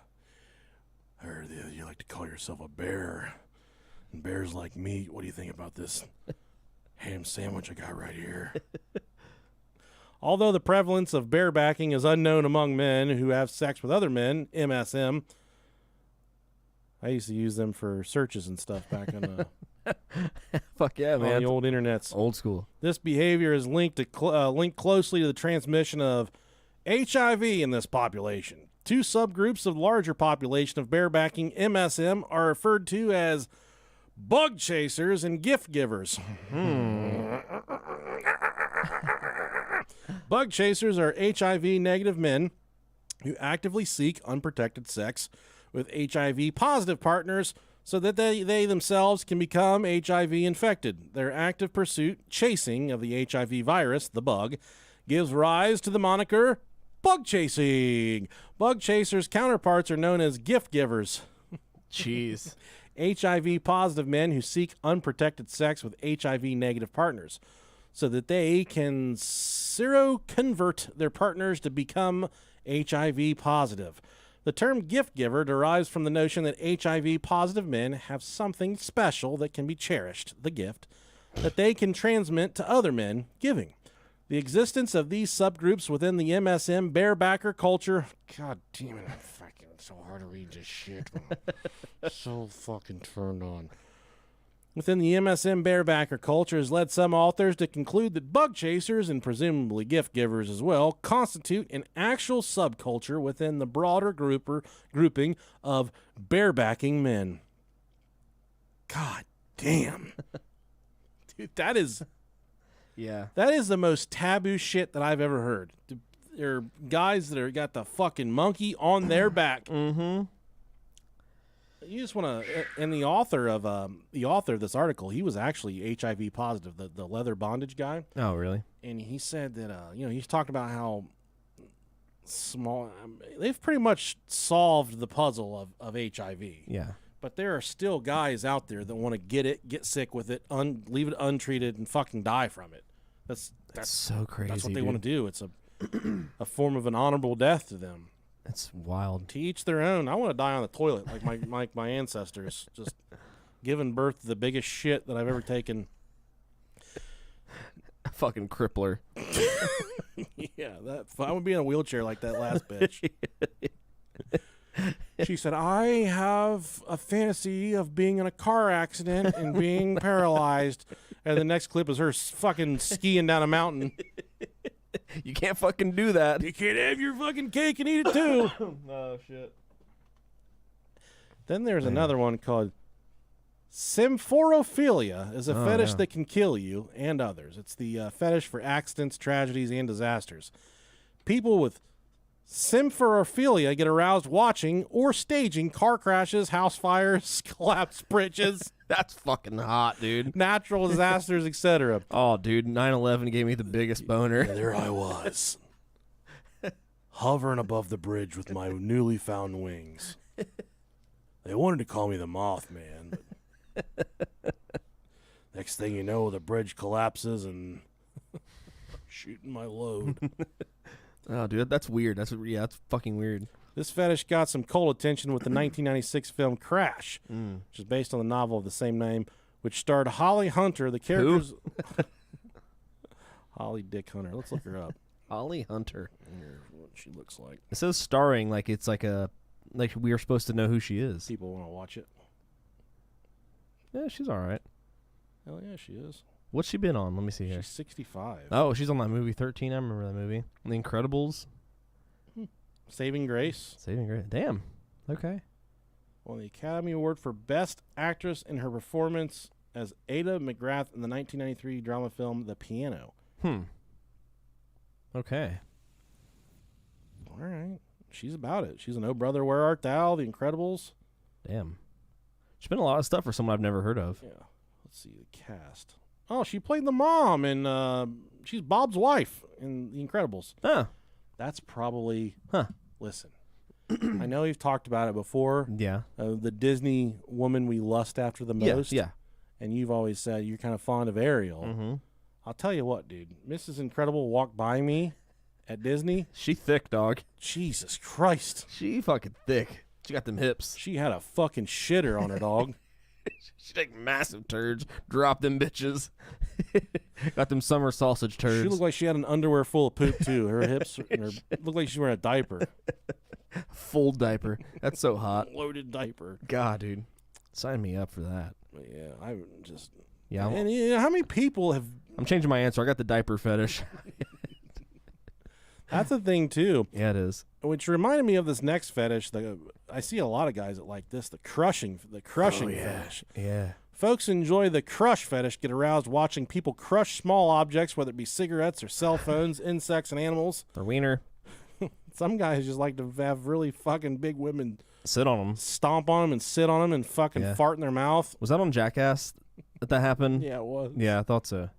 I heard that you like to call yourself a bear. And bears like meat. What do you think about this ham sandwich I got right here? Although the prevalence of barebacking is unknown among men who have sex with other men, MSM. I used to use them for searches and stuff back on
Fuck yeah,
on
man.
the old internets.
Old school.
This behavior is linked closely to the transmission of HIV in this population. Two subgroups of the larger population of barebacking MSM are referred to as bug chasers and gift givers. Bug chasers are HIV negative men who actively seek unprotected sex with HIV positive partners so that they themselves can become HIV infected. Their active pursuit, chasing of the HIV virus, the bug, gives rise to the moniker bug chasing. Bug chasers' counterparts are known as gift givers.
Jeez.
HIV positive men who seek unprotected sex with HIV negative partners so that they can seroconvert their partners to become HIV positive. The term gift giver derives from the notion that HIV positive men have something special that can be cherished, the gift, that they can transmit to other men, giving. The existence of these subgroups within the MSM barebacker culture. God damn it, it's so hard to read this shit. So fucking turned on. Within the MSM barebacker culture has led some authors to conclude that bug chasers, and presumably gift givers as well, constitute an actual subculture within the broader grouping of barebacking men. God damn. Dude, that is the most taboo shit that I've ever heard. There are guys that are got the fucking monkey on their back.
Mm-hmm.
You just want to, and the author of this article, he was actually HIV positive, the leather bondage guy.
Oh, really?
And he said that, he's talking about how small, they've pretty much solved the puzzle of HIV.
Yeah.
But there are still guys out there that want to get it, get sick with it, leave it untreated, and fucking die from it. That's
so crazy.
That's what they want to do. It's a form of an honorable death to them.
That's wild.
To each their own. I want to die on the toilet like my ancestors, just giving birth to the biggest shit that I've ever taken.
Fucking crippler.
Yeah, I would be in a wheelchair like that last bitch. She said, I have a fantasy of being in a car accident and being paralyzed. And the next clip is her fucking skiing down a mountain.
You can't fucking do that.
You can't have your fucking cake and eat it too.
Oh, shit.
Then there's another one called symphorophilia, is a fetish that can kill you and others. It's the fetish for accidents, tragedies, and disasters. People with symphorophilia get aroused watching or staging car crashes, house fires, collapsed bridges,
That's fucking hot, dude.
natural disasters, etc.
Oh, dude, 9/11 gave me the biggest boner.
And there I was, hovering above the bridge with my newly found wings. They wanted to call me the Mothman, but next thing you know, the bridge collapses and shooting my load.
Oh, dude, that's weird. That's fucking weird.
This fetish got some cold attention with the 1996 film Crash, which is based on the novel of the same name, which starred Holly Hunter. The characters... Holly Dick Hunter. Let's look her up.
Holly Hunter.
Here's what she looks like.
It says starring like it's like we are supposed to know who she is.
People want to watch it.
Yeah, she's all right.
Hell yeah, she is.
What's she been on? Let me see here.
She's 65.
Oh, she's on that movie 13. I remember that movie. The Incredibles.
Saving Grace.
Saving Grace. Damn. Okay.
Won the Academy Award for Best Actress in her performance as Ada McGrath in the 1993 drama film The Piano.
Okay.
All right. She's about it. She's an Oh Brother, Where Art Thou? The Incredibles.
Damn. She's been a lot of stuff for someone I've never heard of.
Yeah. Let's see the cast. Oh, she played the mom and she's Bob's wife in The Incredibles.
Huh.
That's probably...
Huh.
Listen. I know we've talked about it before.
Yeah.
The Disney woman we lust after the most.
Yeah.
And you've always said you're kind of fond of Ariel.
Mm-hmm.
I'll tell you what, dude. Mrs. Incredible walked by me at Disney.
She thick, dog.
Jesus Christ.
She fucking thick. She got them hips.
She had a fucking shitter on her, dog.
She take massive turds, drop them bitches. Got them summer sausage turds.
She looked like she had an underwear full of poop, too. Her hips and her looked like she's wearing a diaper.
Full diaper. That's so hot.
Loaded diaper.
God, dude. Sign me up for that.
But yeah, I just...
Yeah.
And you know, how many people have...
I'm changing my answer. I got the diaper fetish.
That's a thing, too.
Yeah, it is.
Which reminded me of this next fetish. I see a lot of guys that like this, the crushing fetish.
Yeah.
Folks enjoy the crush fetish, get aroused watching people crush small objects, whether it be cigarettes or cell phones, insects, and animals.
Their wiener.
Some guys just like to have really fucking big women
Sit on them.
stomp on them and sit on them and fucking fart in their mouth.
Was that on Jackass that happened?
Yeah, it was.
Yeah, I thought so.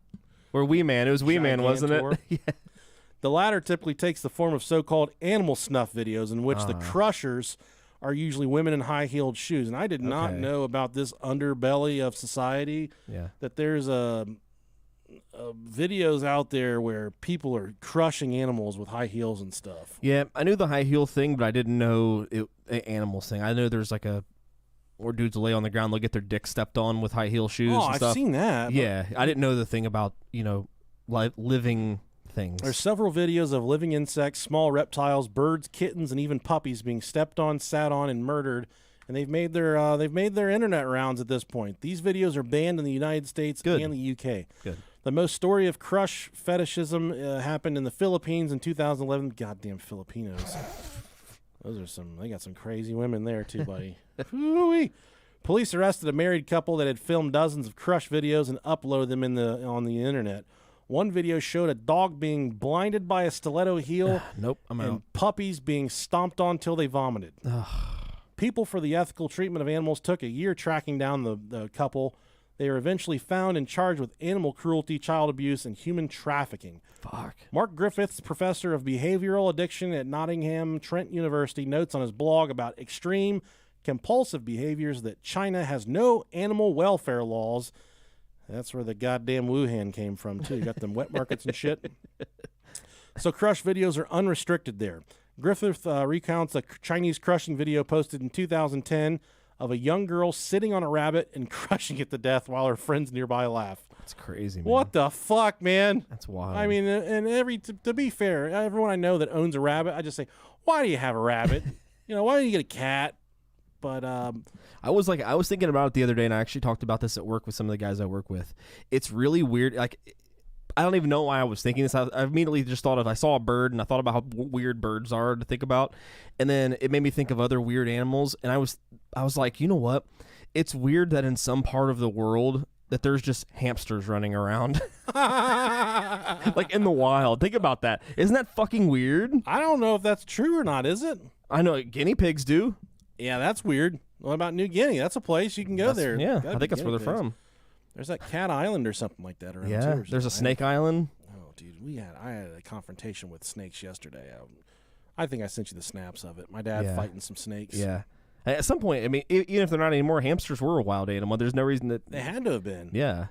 Or Wee Man. It was Wee Man, wasn't it?
Gigantor.
Yeah.
The latter typically takes the form of so-called animal snuff videos in which the crushers are usually women in high-heeled shoes. And I did not know about this underbelly of society.
Yeah.
That there's videos out there where people are crushing animals with high heels and stuff.
Yeah, I knew the high heel thing, but I didn't know animals thing. I know there's like where dudes lay on the ground, they'll get their dick stepped on with high heel shoes and stuff.
I've seen that.
Yeah, I didn't know the thing about, living things.
There's several videos of living insects, small reptiles, birds, kittens, and even puppies being stepped on, sat on, and murdered. And they've made their internet rounds at this point. These videos are banned in the United States and the UK.
Good.
The most story of crush fetishism happened in the Philippines in 2011. Goddamn Filipinos. They got some crazy women there too, buddy. Hoo-wee. Police arrested a married couple that had filmed dozens of crush videos and uploaded them on the internet. One video showed a dog being blinded by a stiletto heel.
Nope, I'm
and
out.
Puppies being stomped on till they vomited. People for the Ethical Treatment of Animals took a year tracking down the couple. They were eventually found and charged with animal cruelty, child abuse, and human trafficking.
Fuck.
Mark Griffiths, professor of behavioral addiction at Nottingham Trent University, notes on his blog about extreme compulsive behaviors that China has no animal welfare laws. That's where the goddamn Wuhan came from, too. You got them wet markets and shit. So crush videos are unrestricted there. Griffith recounts a Chinese crushing video posted in 2010 of a young girl sitting on a rabbit and crushing it to death while her friends nearby laugh.
That's crazy, man.
What the fuck, man?
That's wild.
I mean, and to be fair, everyone I know that owns a rabbit, I just say, why do you have a rabbit? Why don't you get a cat? But
I was thinking about it the other day, and I actually talked about this at work with some of the guys I work with. It's really weird. Like, I don't even know why I was thinking this. I immediately just thought I saw a bird, and I thought about how weird birds are to think about, and then it made me think of other weird animals, and I was like, you know what? It's weird that in some part of the world that there's just hamsters running around, like in the wild. Think about that. Isn't that fucking weird?
I don't know if that's true or not. Is it?
I know guinea pigs do.
Yeah, that's weird. What about New Guinea? That's a place you can go there.
Yeah,
Gotta
I
be
think that's where they're
guinea pigs.
from.
There's that Cat Island or something like that around
Yeah,
too.
there's a Snake Island.
Oh, dude, I had a confrontation with snakes yesterday. I think I sent you the snaps of it. My dad fighting some snakes.
Yeah. At some point, I mean, even if they're not anymore, hamsters were a wild animal. There's no reason that
They had to have been.
Yeah.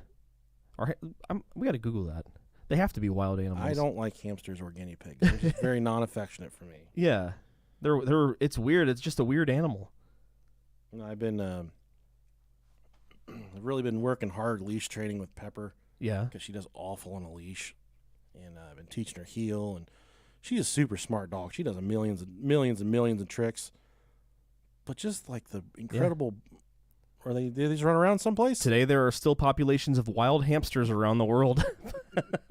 We got to Google that. They have to be wild animals.
I don't like hamsters or guinea pigs. They're just very non-affectionate for me.
Yeah, they're. It's weird. It's just a weird animal.
I've been, I've really been working hard leash training with Pepper
Yeah.
because she does awful on a leash, and I've been teaching her heel, and she is a super smart dog. She does millions and millions of tricks, but just like the incredible. Or they just run around someplace?
Today there are still populations of wild hamsters around the world.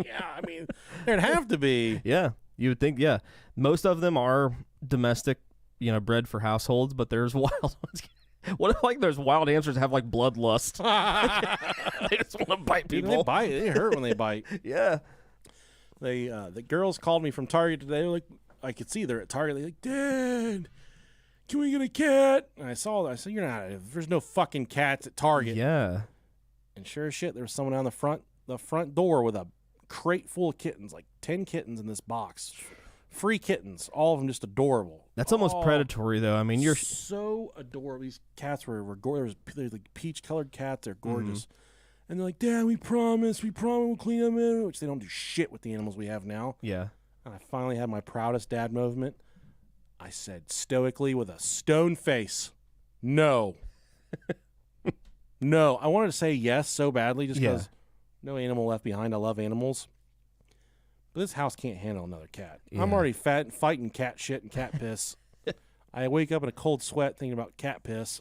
Yeah, I mean, there'd have to be.
Yeah, you would think. Yeah, most of them are domestic, bred for households, but there's wild ones. What if like there's wild hamsters that have like bloodlust? They just want to bite
Dude,
people.
they bite. They hurt when they bite.
Yeah.
They the girls called me from Target today. They're like, I could see they're at Target. They're like, Dad, can we get a cat? And I saw that. I said, there's no fucking cats at Target.
Yeah.
And sure as shit, there was someone on the front door with a crate full of kittens, like 10 kittens in this box. Free kittens, all of them just adorable.
That's almost predatory, though. I mean, you're
so adorable. These cats were gorgeous. They're like peach-colored cats. They're gorgeous. And they're like, Dad, we promise we'll clean them in, which they don't do shit with the animals we have now.
Yeah.
And I finally had my proudest dad movement. I said stoically with a stone face, no. No. I wanted to say yes so badly just because no animal left behind. I love animals. But this house can't handle another cat.
Yeah.
I'm already fighting cat shit and cat piss. I wake up in a cold sweat thinking about cat piss.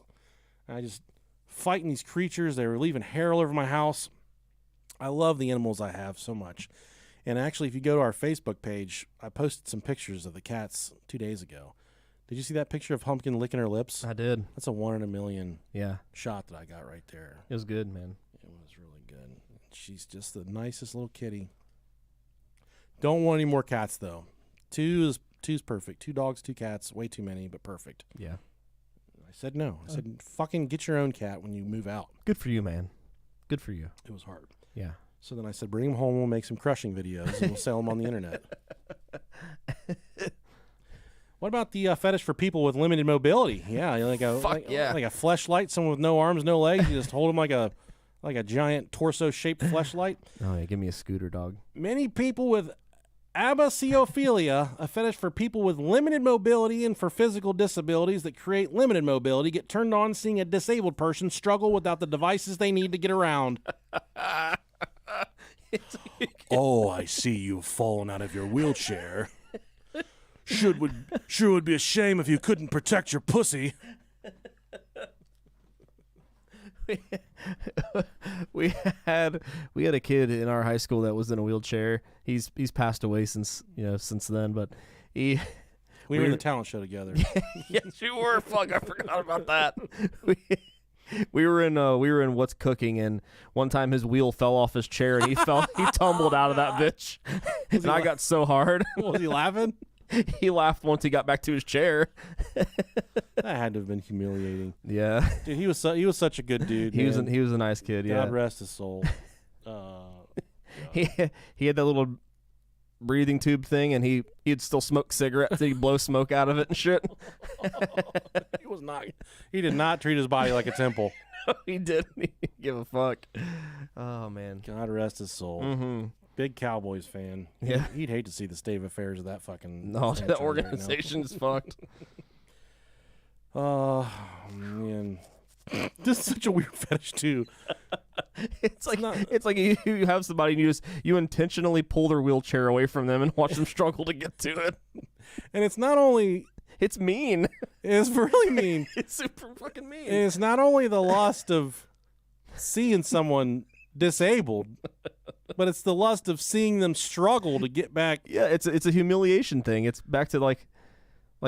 And I just fighting these creatures. They were leaving hair all over my house. I love the animals I have so much. And actually, if you go to our Facebook page, I posted some pictures of the cats 2 days ago. Did you see that picture of Humpkin licking her lips?
I did.
That's a 1 in a million
Yeah.
shot that I got right there.
It was good, man.
It was really good. She's just the nicest little kitty. Don't want any more cats, though. Two's perfect. 2 dogs, 2 cats. Way too many, but perfect.
Yeah.
I said no. I said, fucking get your own cat when you move out.
Good for you, man. Good for you.
It was hard.
Yeah.
So then I said, bring them home. We'll make some crushing videos, and we'll sell them on the internet. What about the fetish for people with limited mobility? Yeah, like a like a fleshlight, someone with no arms, no legs. You just hold them like a giant torso-shaped fleshlight.
Oh, yeah. Give me a scooter, dog.
Many people with abaciophilia, a fetish for people with limited mobility and for physical disabilities that create limited mobility, get turned on seeing a disabled person struggle without the devices they need to get around. Oh, I see you've fallen out of your wheelchair. Sure would be a shame if you couldn't protect your pussy.
we had a kid in our high school that was in a wheelchair. He's passed away since then, but we
were in the talent show together.
Yes, you were. Fuck, I forgot about that. We were in What's Cooking, and one time his wheel fell off his chair and he tumbled out of that bitch. And I got so hard.
Was he laughing?
He laughed once he got back to his chair.
That had to have been humiliating.
Yeah,
dude, he was such a good dude.
He was a nice kid. Yeah,
God rest his soul.
He had that little breathing tube thing, and he'd still smoke cigarettes. He'd blow smoke out of it and shit.
He did not treat his body like a temple.
No, he didn't. He didn't give a fuck. Oh man,
God rest his soul.
Mm-hmm.
Big Cowboys fan.
Yeah,
he'd hate to see the state of affairs of that fucking.
No, that organization's fucked.
Oh man, this is such a weird fetish too.
It's like you have somebody and you intentionally pull their wheelchair away from them and watch them struggle to get to it.
And it's not only
it's mean.
It's really mean.
It's super fucking mean.
And it's not only the lust of seeing someone disabled, but it's the lust of seeing them struggle to get back.
Yeah, it's a humiliation thing. It's back to like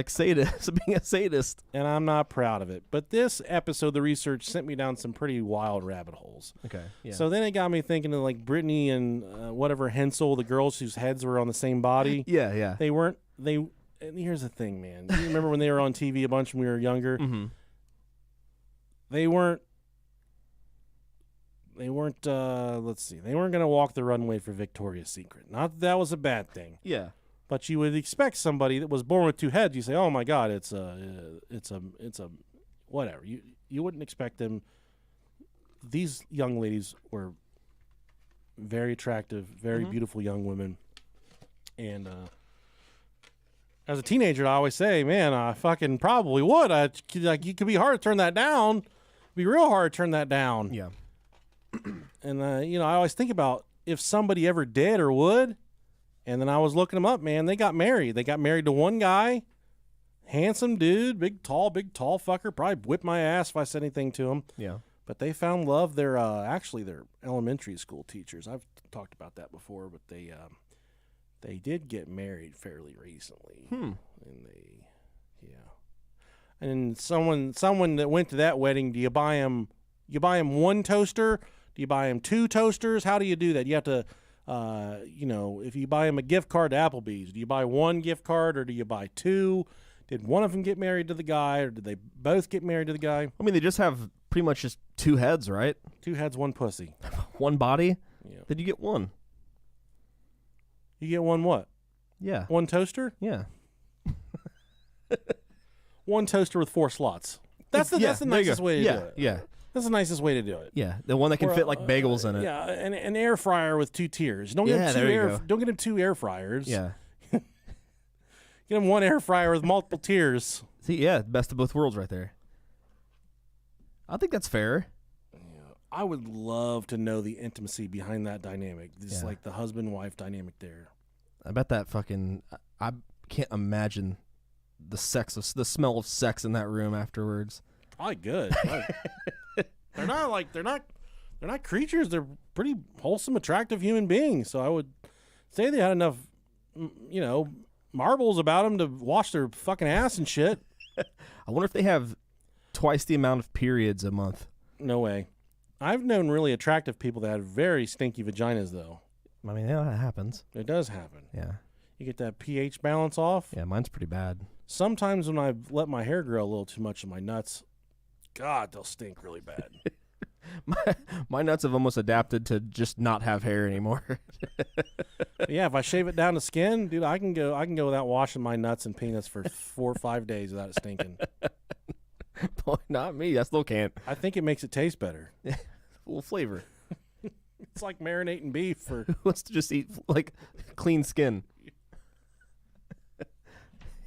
sadist, being a sadist.
And I'm not proud of it. But this episode, the research sent me down some pretty wild rabbit holes.
Okay. Yeah.
So then it got me thinking of like Brittany and whatever Hensel, the girls whose heads were on the same body.
Yeah, yeah.
And here's the thing, man. You remember when they were on TV a bunch when we were younger?
Mm-hmm.
They weren't let's see. They weren't going to walk the runway for Victoria's Secret. Not that was a bad thing.
Yeah.
But you would expect somebody that was born with 2 heads. You say, "Oh my God, it's a whatever." You wouldn't expect them. These young ladies were very attractive, very beautiful young women. And as a teenager, I always say, man, I fucking probably would. Like, it could be hard to turn that down. It'd be real hard to turn that down.
Yeah.
And, I always think about if somebody ever did or would. And then I was looking them up, man. They got married. They got married to one guy, handsome dude, big tall fucker. Probably whip my ass if I said anything to him.
Yeah.
But they found love. They're actually they're elementary school teachers. I've talked about that before, but they did get married fairly recently. And And someone that went to that wedding, do you buy him one toaster? Do you buy him 2 toasters? How do you do that? You have to, if you buy him a gift card to Applebee's, do you buy 1 gift card or do you buy 2? Did one of them get married to the guy or did they both get married to the guy?
I mean, they just have pretty much just 2 heads, right?
2 heads, 1 pussy.
1 body?
Yeah.
Then you get 1.
You get 1 what?
Yeah.
1 toaster?
Yeah.
1 toaster with 4 slots. That's the nicest way to do it.
Yeah.
That's the nicest way to do it.
Yeah. The one that can fit like bagels in it.
Yeah, an air fryer with 2 tiers. Don't get him 2 air fryers.
Yeah.
Get him 1 air fryer with multiple tiers.
See, yeah, best of both worlds right there. I think that's fair.
Yeah, I would love to know the intimacy behind that dynamic. Just like the husband-wife dynamic there.
I bet that fucking I can't imagine the smell of sex in that room afterwards.
Probably good. They're not creatures. They're pretty wholesome, attractive human beings. So I would say they had enough, marbles about them to wash their fucking ass and shit.
I wonder if they have twice the amount of periods a month.
No way. I've known really attractive people that have very stinky vaginas, though.
I mean, yeah, that happens.
It does happen.
Yeah.
You get that pH balance off.
Yeah, mine's pretty bad.
Sometimes when I've let my hair grow a little too much in my nuts, God, they'll stink really bad.
My nuts have almost adapted to just not have hair anymore.
Yeah, if I shave it down to skin, dude, I can go without washing my nuts and peanuts for 4 or 5 days without it stinking.
Boy, not me. I still can't.
I think it makes it taste better.
A little flavor.
It's like marinating beef for.
Who wants to just eat like clean skin?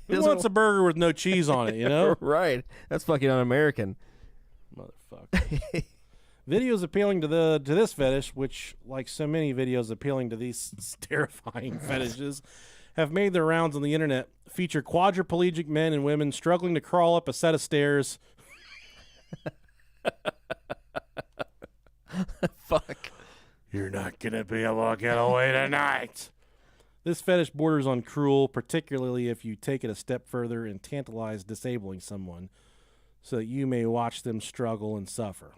Who wants a burger with no cheese on it, you know?
Right. That's fucking un-American.
Motherfucker. Videos appealing to this fetish, which, like so many videos appealing to these terrifying fetishes, have made their rounds on the internet, feature quadriplegic men and women struggling to crawl up a set of stairs.
Fuck.
You're not going to be able to get away tonight. This fetish borders on cruel, particularly if you take it a step further and tantalize disabling someone so that you may watch them struggle and suffer.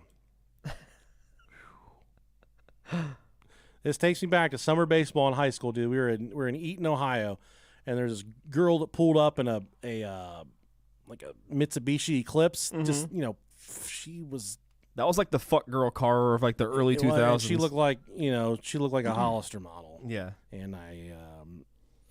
This takes me back to summer baseball in high school, dude. We're in Eaton, Ohio, and there's this girl that pulled up in a Mitsubishi Eclipse. Just she was.
That was like the fuck girl car of like the early 2000s.
She looked like a Hollister model.
Yeah.
And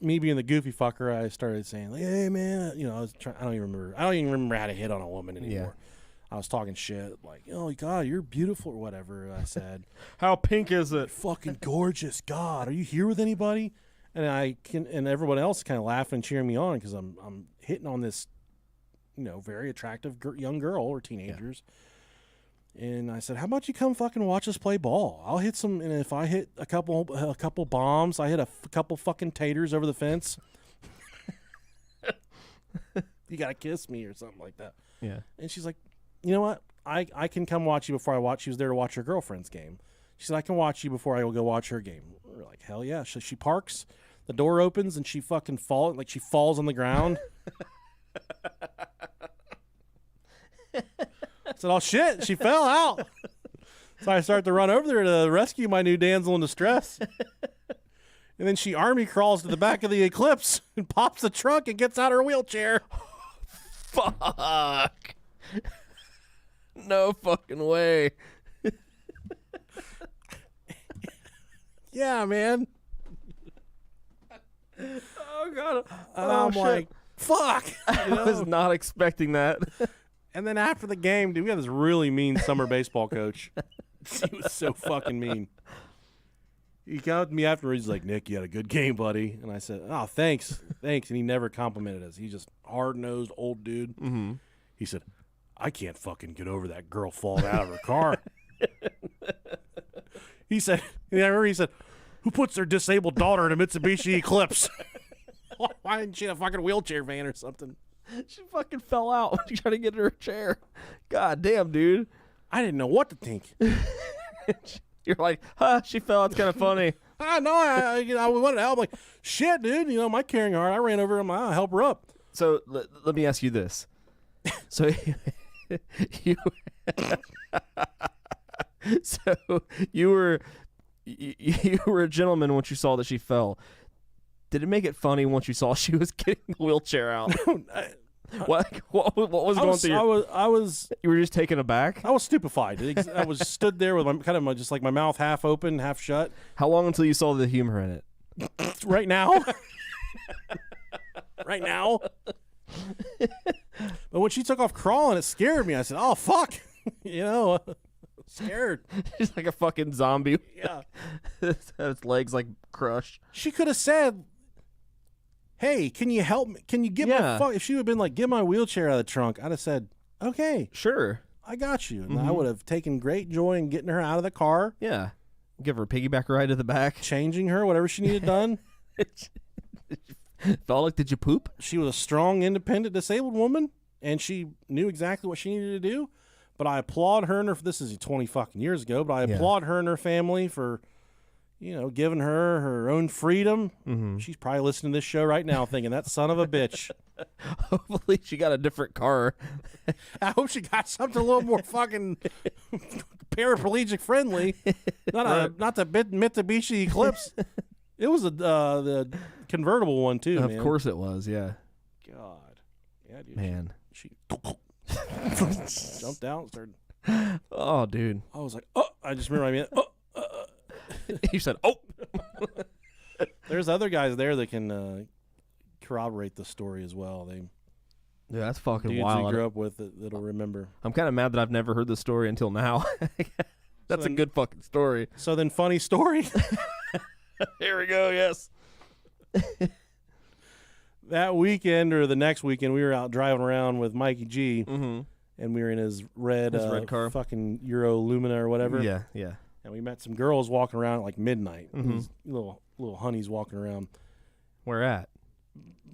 me being the goofy fucker, I started saying, like, "Hey man," I don't even remember how to hit on a woman anymore. Yeah. I was talking shit like, "Oh God, you're beautiful," or whatever. I said,
"How pink is it?
Fucking gorgeous. God, are you here with anybody?" And everyone else kind of laughing and cheering me on because I'm hitting on this, very attractive young girl or teenagers. Yeah. And I said, "How about you come fucking watch us play ball? I'll hit some, and if I hit a couple bombs, I hit a couple fucking taters over the fence. You gotta kiss me or something like that."
Yeah.
And she's like, "You know what? I can come watch you before I watch." She was there to watch her girlfriend's game. She said, "I can watch you before I go watch her game." We're like, "Hell yeah!" So she parks, the door opens, and she fucking she falls on the ground. I said, "Oh shit!" She fell out. So I start to run over there to rescue my new damsel in distress. And then she army crawls to the back of the Eclipse and pops the trunk and gets out her wheelchair.
Fuck. No fucking way.
Yeah, man.
Oh god.
And I'm like, fuck.
I was not expecting that.
And then after the game, dude, we had this really mean summer baseball coach. He was so fucking mean. He came up to me afterwards. He's like, Nick, you had a good game, buddy. And I said, oh, thanks. And he never complimented us. He's just hard-nosed old dude.
Mm-hmm.
He said, I can't fucking get over that girl falling out of her car. He said, and I remember he said, who puts their disabled daughter in a Mitsubishi Eclipse? Why didn't she in a fucking wheelchair van or something?
She fucking fell out when she tried to get in her chair. God damn, dude.
I didn't know what to think.
You're like, she fell. It's kind of funny.
I know. I wanted to help. I'm like, shit, dude. My carrying heart. I ran over and I'll help her up.
So let me ask you this. So you you were a gentleman once you saw that she fell. Did it make it funny once you saw she was getting the wheelchair out? What was going through your...
I was
You were just taken aback?
I was stupefied. I was stood there with just my mouth half open, half shut.
How long until you saw the humor in it?
Right now. Right now. But when she took off crawling, it scared me. I said, oh, fuck. Scared.
She's like a fucking zombie.
Yeah.
Its legs like crushed.
She could have said, hey, can you help me? Can you get my fuck? If she would have been like, get my wheelchair out of the trunk, I'd have said, okay,
sure,
I got you. And I would have taken great joy in getting her out of the car.
Yeah. Give her a piggyback ride to the back.
Changing her, whatever she needed done.
Felt like, did you poop?
She was a strong, independent, disabled woman, and she knew exactly what she needed to do. But I applaud her and her. This is 20 fucking years ago, but I applaud her and her family for, giving her her own freedom. Mm-hmm. She's probably listening to this show right now thinking, that son of a bitch.
Hopefully she got a different car.
I hope she got something a little more fucking paraplegic friendly. Not the Mitsubishi Eclipse. It was the convertible one too, man.
Of course it was, yeah.
God. Yeah, dude.
Man.
She jumped out and started.
Oh, dude.
I was like, oh, I just remember
You said, oh.
There's other guys there that can corroborate the story as well.
Yeah, that's fucking
dudes
wild.
we grew up with that'll remember.
I'm kind of mad that I've never hered the story until now. That's a good fucking story.
So then, funny story.
Here we go, yes.
That weekend or the next weekend, we were out driving around with Mikey G, and we were in his red
car,
fucking Euro Lumina or whatever.
Yeah, yeah.
And we met some girls walking around at like midnight. These little honeys walking around.
Where at?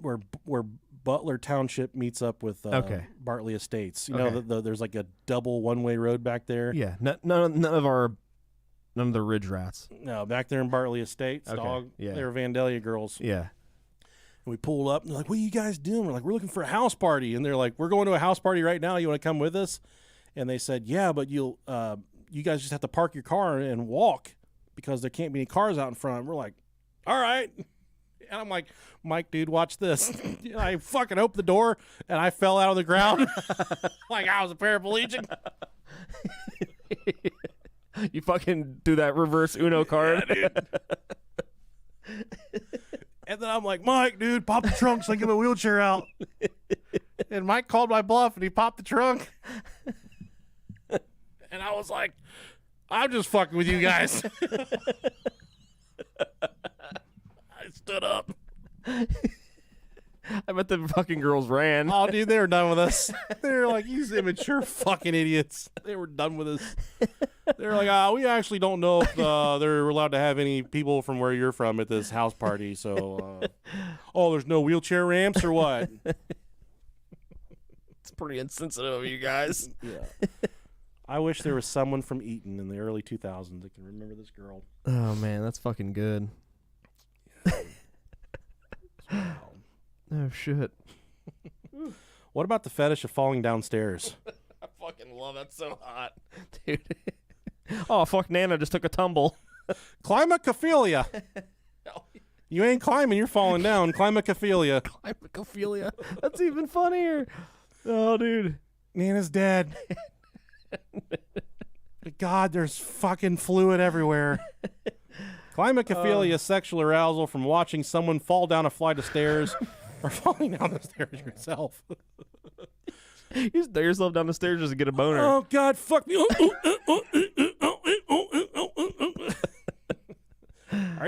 Where Butler Township meets up with Bartley Estates. You know, there's like a double one-way road back there.
Yeah, none of the Ridge Rats.
No, back there in Bartley Estates, dog. Yeah. They were Vandalia girls.
Yeah.
And we pulled up, and they're like, what are you guys doing? We're like, we're looking for a house party. And they're like, we're going to a house party right now. You want to come with us? And they said, yeah, but you guys just have to park your car and walk because there can't be any cars out in front. And we're like, all right. And I'm like, Mike, dude, watch this. I fucking opened the door, and I fell out of the ground like I was a paraplegic.
You fucking do that reverse Uno card.
Yeah, dude. And then I'm like, Mike, dude, pop the trunk so I can get my wheelchair out. And Mike called my bluff, and he popped the trunk. And I was like, I'm just fucking with you guys. I stood up.
I bet the fucking girls ran.
Oh, dude, they were done with us. They were like, these immature fucking idiots. They were done with us. They were like, we actually don't know if they're allowed to have any people from where you're from at this house party. So, there's no wheelchair ramps or what?
It's pretty insensitive of you guys.
Yeah. I wish there was someone from Eaton in the early 2000s that can remember this girl.
Oh, man, that's fucking good.
Wow.
Oh, shit.
What about the fetish of falling downstairs?
I fucking love that so hot. Dude. Oh, fuck, Nana just took a tumble.
Climacophilia. You ain't climbing, you're falling down. Climacophilia.
Climacophilia. That's even funnier. Oh, dude.
Nana's dead. God, there's fucking fluid everywhere. Climacophilia, sexual arousal from watching someone fall down a flight of stairs or falling down the stairs yourself.
You just throw yourself down the stairs just to get a boner.
Oh, God, fuck me.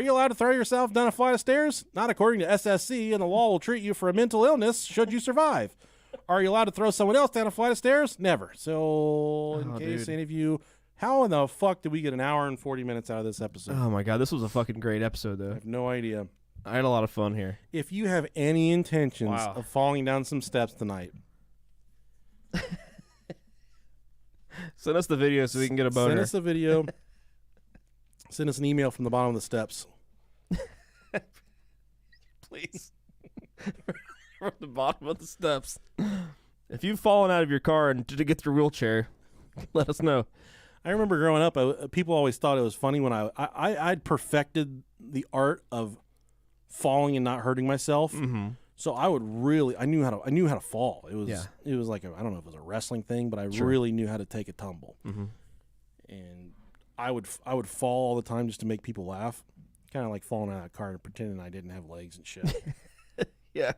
you allowed to throw yourself down a flight of stairs? Not according to SSC, and the law will treat you for a mental illness should you survive. Are you allowed to throw someone else down a flight of stairs? Never. So, in case any of you, how in the fuck did we get an hour and 40 minutes out of this episode?
Oh my god, this was a fucking great episode,
I
though.
have no idea.
I had a lot of fun here.
If you have any intentions of falling down some steps tonight,
Send us the video so we can get a boner.
send us a video. Send us an email from the bottom of the steps.
Please. From the bottom of the steps. If you've fallen out of your car and did get your wheelchair, let us know.
I remember growing up, people always thought it was funny when I'd perfected the art of falling and not hurting myself.
Mm-hmm.
So I knew how to fall. It was like I don't know if it was a wrestling thing, but I really knew how to take a tumble.
Mm-hmm.
And I would fall all the time just to make people laugh, kind of like falling out of a car and pretending I didn't have legs and shit.
Yeah.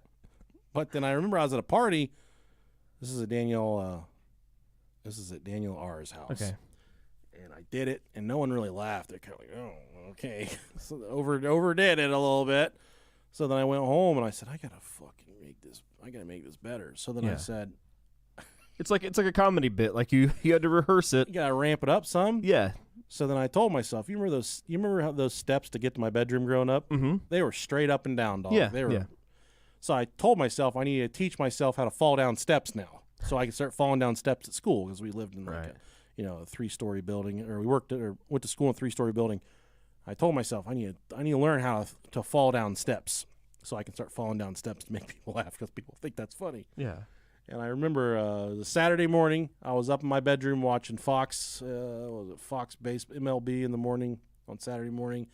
But then I remember I was at a party. This is at Daniel R's house.
Okay.
And I did it, and no one really laughed. They're kind of like, oh, okay. So overdid it a little bit. So then I went home and I said, I gotta make this better. So then I said,
It's like a comedy bit. Like you had to rehearse it.
you gotta ramp it up some.
Yeah.
So then I told myself, you remember how those steps to get to my bedroom growing up?
Mm-hmm.
They were straight up and down, dog.
Yeah.
They were.
Yeah.
So I told myself I needed to teach myself how to fall down steps now, so I could start falling down steps at school because we lived in like a 3-story building, or we went to school in a 3-story building. I told myself I need to learn how to fall down steps, so I can start falling down steps to make people laugh because people think that's funny.
Yeah.
And I remember the Saturday morning, I was up in my bedroom watching Fox Base MLB in the morning on Saturday morning,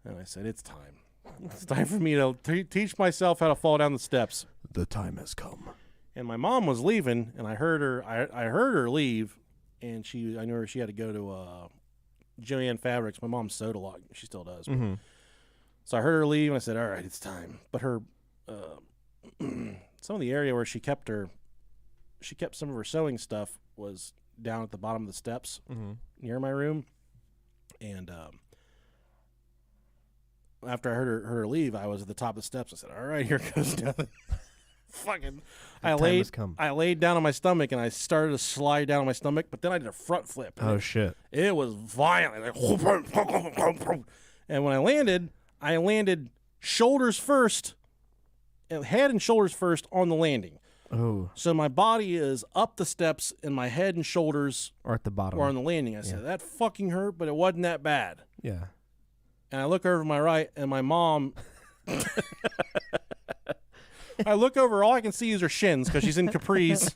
and I said, "It's time. It's time for me to teach myself how to fall down the steps."
The time has come.
And my mom was leaving, and I heard her. I heard her leave, and I knew she had to go to Joanne Fabrics. My mom sewed a lot; she still does.
Mm-hmm.
So I heard her leave, and I said, "All right, it's time." But her some of the area where she kept some of her sewing stuff was down at the bottom of the steps near my room. And after I heard her leave, I was at the top of the steps. I said, "All right, here goes nothing." Fucking, I laid down on my stomach and I started to slide down on my stomach, but then I did a front flip.
Oh shit!
It was violent, like, and when I landed shoulders first. Head and shoulders first on the landing.
Oh.
So my body is up the steps and my head and shoulders
Or at the bottom.
were on the landing. I said, that fucking hurt, but it wasn't that bad.
Yeah.
And I look over to my right and my mom. I look over, all I can see is her shins because she's in capris.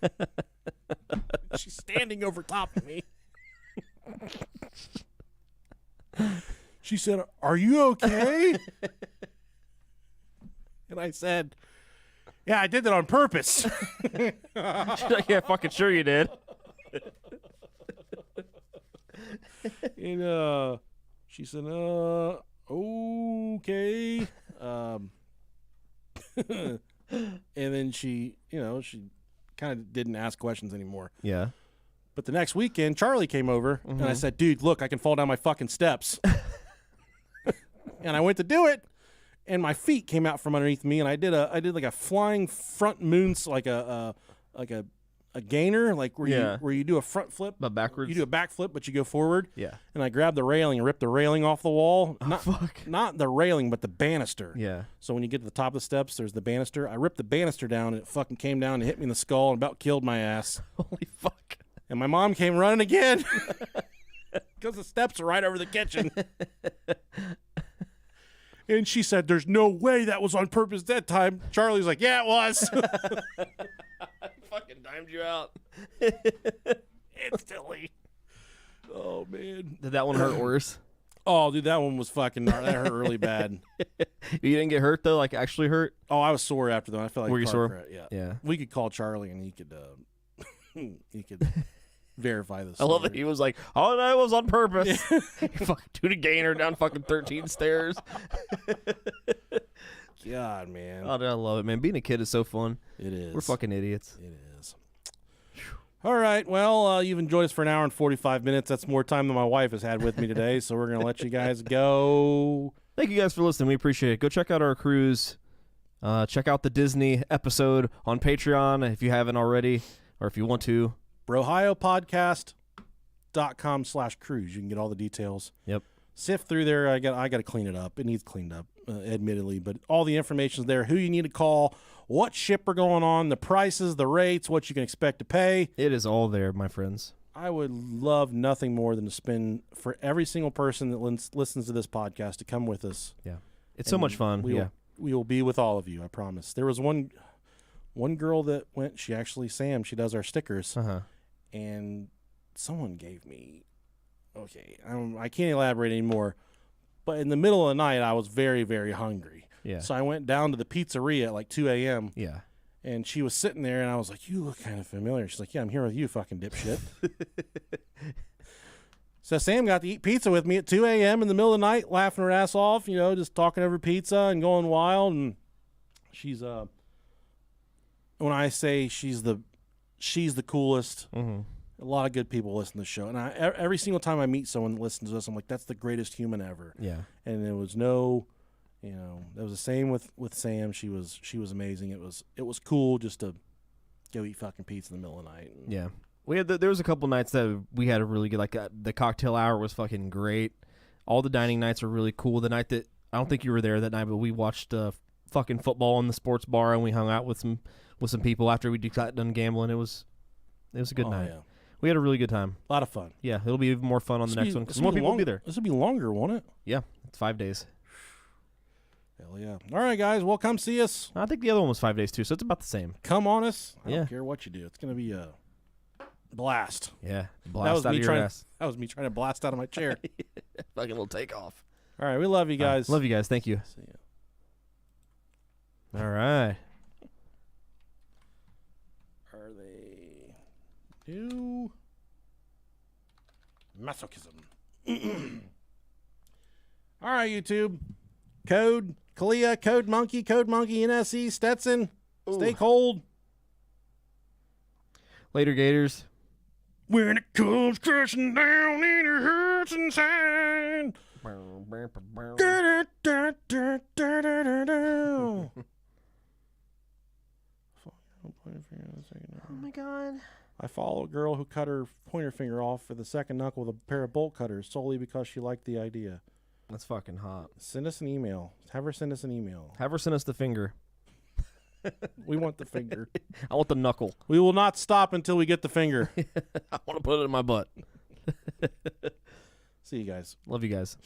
She's standing over top of me. She said, "Are you okay?" And I said, "Yeah, I did that on purpose."
She's like, yeah, fucking sure you did.
And she said, "Okay." And then she kind of didn't ask questions anymore.
Yeah.
But the next weekend, Charlie came over, and I said, "Dude, look, I can fall down my fucking steps." And I went to do it. And my feet came out from underneath me, and I did like a flying front moons, like a gainer, like where you do a front flip,
But backwards.
you do a back flip, but you go forward.
Yeah.
And I grabbed the railing and ripped the railing off the wall.
Oh, fuck.
Not the railing, but the banister.
Yeah.
So when you get to the top of the steps, there's the banister. I ripped the banister down, and it fucking came down and hit me in the skull and about killed my ass.
Holy fuck.
And my mom came running again because the steps are right over the kitchen. And she said, "There's no way that was on purpose that time." Charlie's like, "Yeah, it was."
Fucking dimed you out.
Instantly. Oh, man.
Did that one hurt worse?
Oh, dude, that one was fucking gnarly. That hurt really bad.
You didn't get hurt, though? Like, actually hurt?
Oh, I was sore after that. I felt like
Were you sore?
Crack. Yeah.
Yeah.
We could call Charlie, and he could verify this.
I love that he was like, "Oh, no, it was on purpose." You fucking do the gainer down fucking 13 stairs.
God, man.
Oh, dude, I love it, man. Being a kid is so fun.
It is.
We're fucking idiots.
It is. All right. Well, you've enjoyed us for an hour and 45 minutes. That's more time than my wife has had with me today. So we're going to let you guys go.
Thank you guys for listening. We appreciate it. Go check out our cruise. Check out the Disney episode on Patreon if you haven't already, or if you want to.
BrohioPodcast.com/cruise. You can get all the details.
Yep.
Sift through there. I got to clean it up. It needs cleaned up, admittedly, but all the information's there. Who you need to call, what ship are going on, the prices, the rates, what you can expect to pay.
It is all there, my friends.
I would love nothing more than to spend for every single person that listens to this podcast to come with us.
Yeah. It's so much fun.
We will be with all of you, I promise. There was one girl that went, she does our stickers, and someone gave me, I can't elaborate anymore, but in the middle of the night, I was very, very hungry.
Yeah.
So I went down to the pizzeria at like 2 a.m.
Yeah.
And she was sitting there, and I was like, you look kind of familiar. She's like, yeah, I'm here with you, fucking dipshit. So Sam got to eat pizza with me at 2 a.m. in the middle of the night, laughing her ass off, just talking over pizza and going wild. And she's, when I say she's the coolest, a lot of good people listen to the show. And every single time I meet someone that listens to us, I'm like, that's the greatest human ever.
Yeah.
And there was no... that was the same with Sam. She was amazing. It was cool just to go eat fucking pizza in the middle of the night.
Yeah, we had there was a couple nights that we had a really good, like the cocktail hour was fucking great. All the dining nights were really cool. The night that I don't think you were there that night, but we watched fucking football in the sports bar and we hung out with some people after we got done gambling. It was a good night. Yeah. We had a really good time.
A lot of fun.
Yeah, it'll be even more fun on the next one because more people will be there.
This will be longer, won't it?
Yeah, it's 5 days.
Hell yeah. All right, guys. Well, come see us.
I think the other one was 5 days, too, so it's about the same.
Come on us. I
Yeah.
don't care what you do. It's going to be a blast.
Yeah. Blast out of your ass.
That was me trying to blast out of my chair.
Fucking little takeoff.
All right. We love you guys.
Love you guys. Thank you.
See ya.
All right.
Are they new? Masochism. All right, YouTube. Code Kalia, Code Monkey, NSE, Stetson.
Ooh.
Stay cold.
Later, Gators.
When it comes crashing down and it hurts inside.
Oh my god.
I follow a girl who cut her pointer finger off with a second knuckle with a pair of bolt cutters solely because she liked the idea.
That's fucking hot.
Send us an email. Have her send us an email.
Have her send us the finger.
We want the finger.
I want the knuckle.
We will not stop until we get the finger.
I want to put it in my butt.
See you guys.
Love you guys.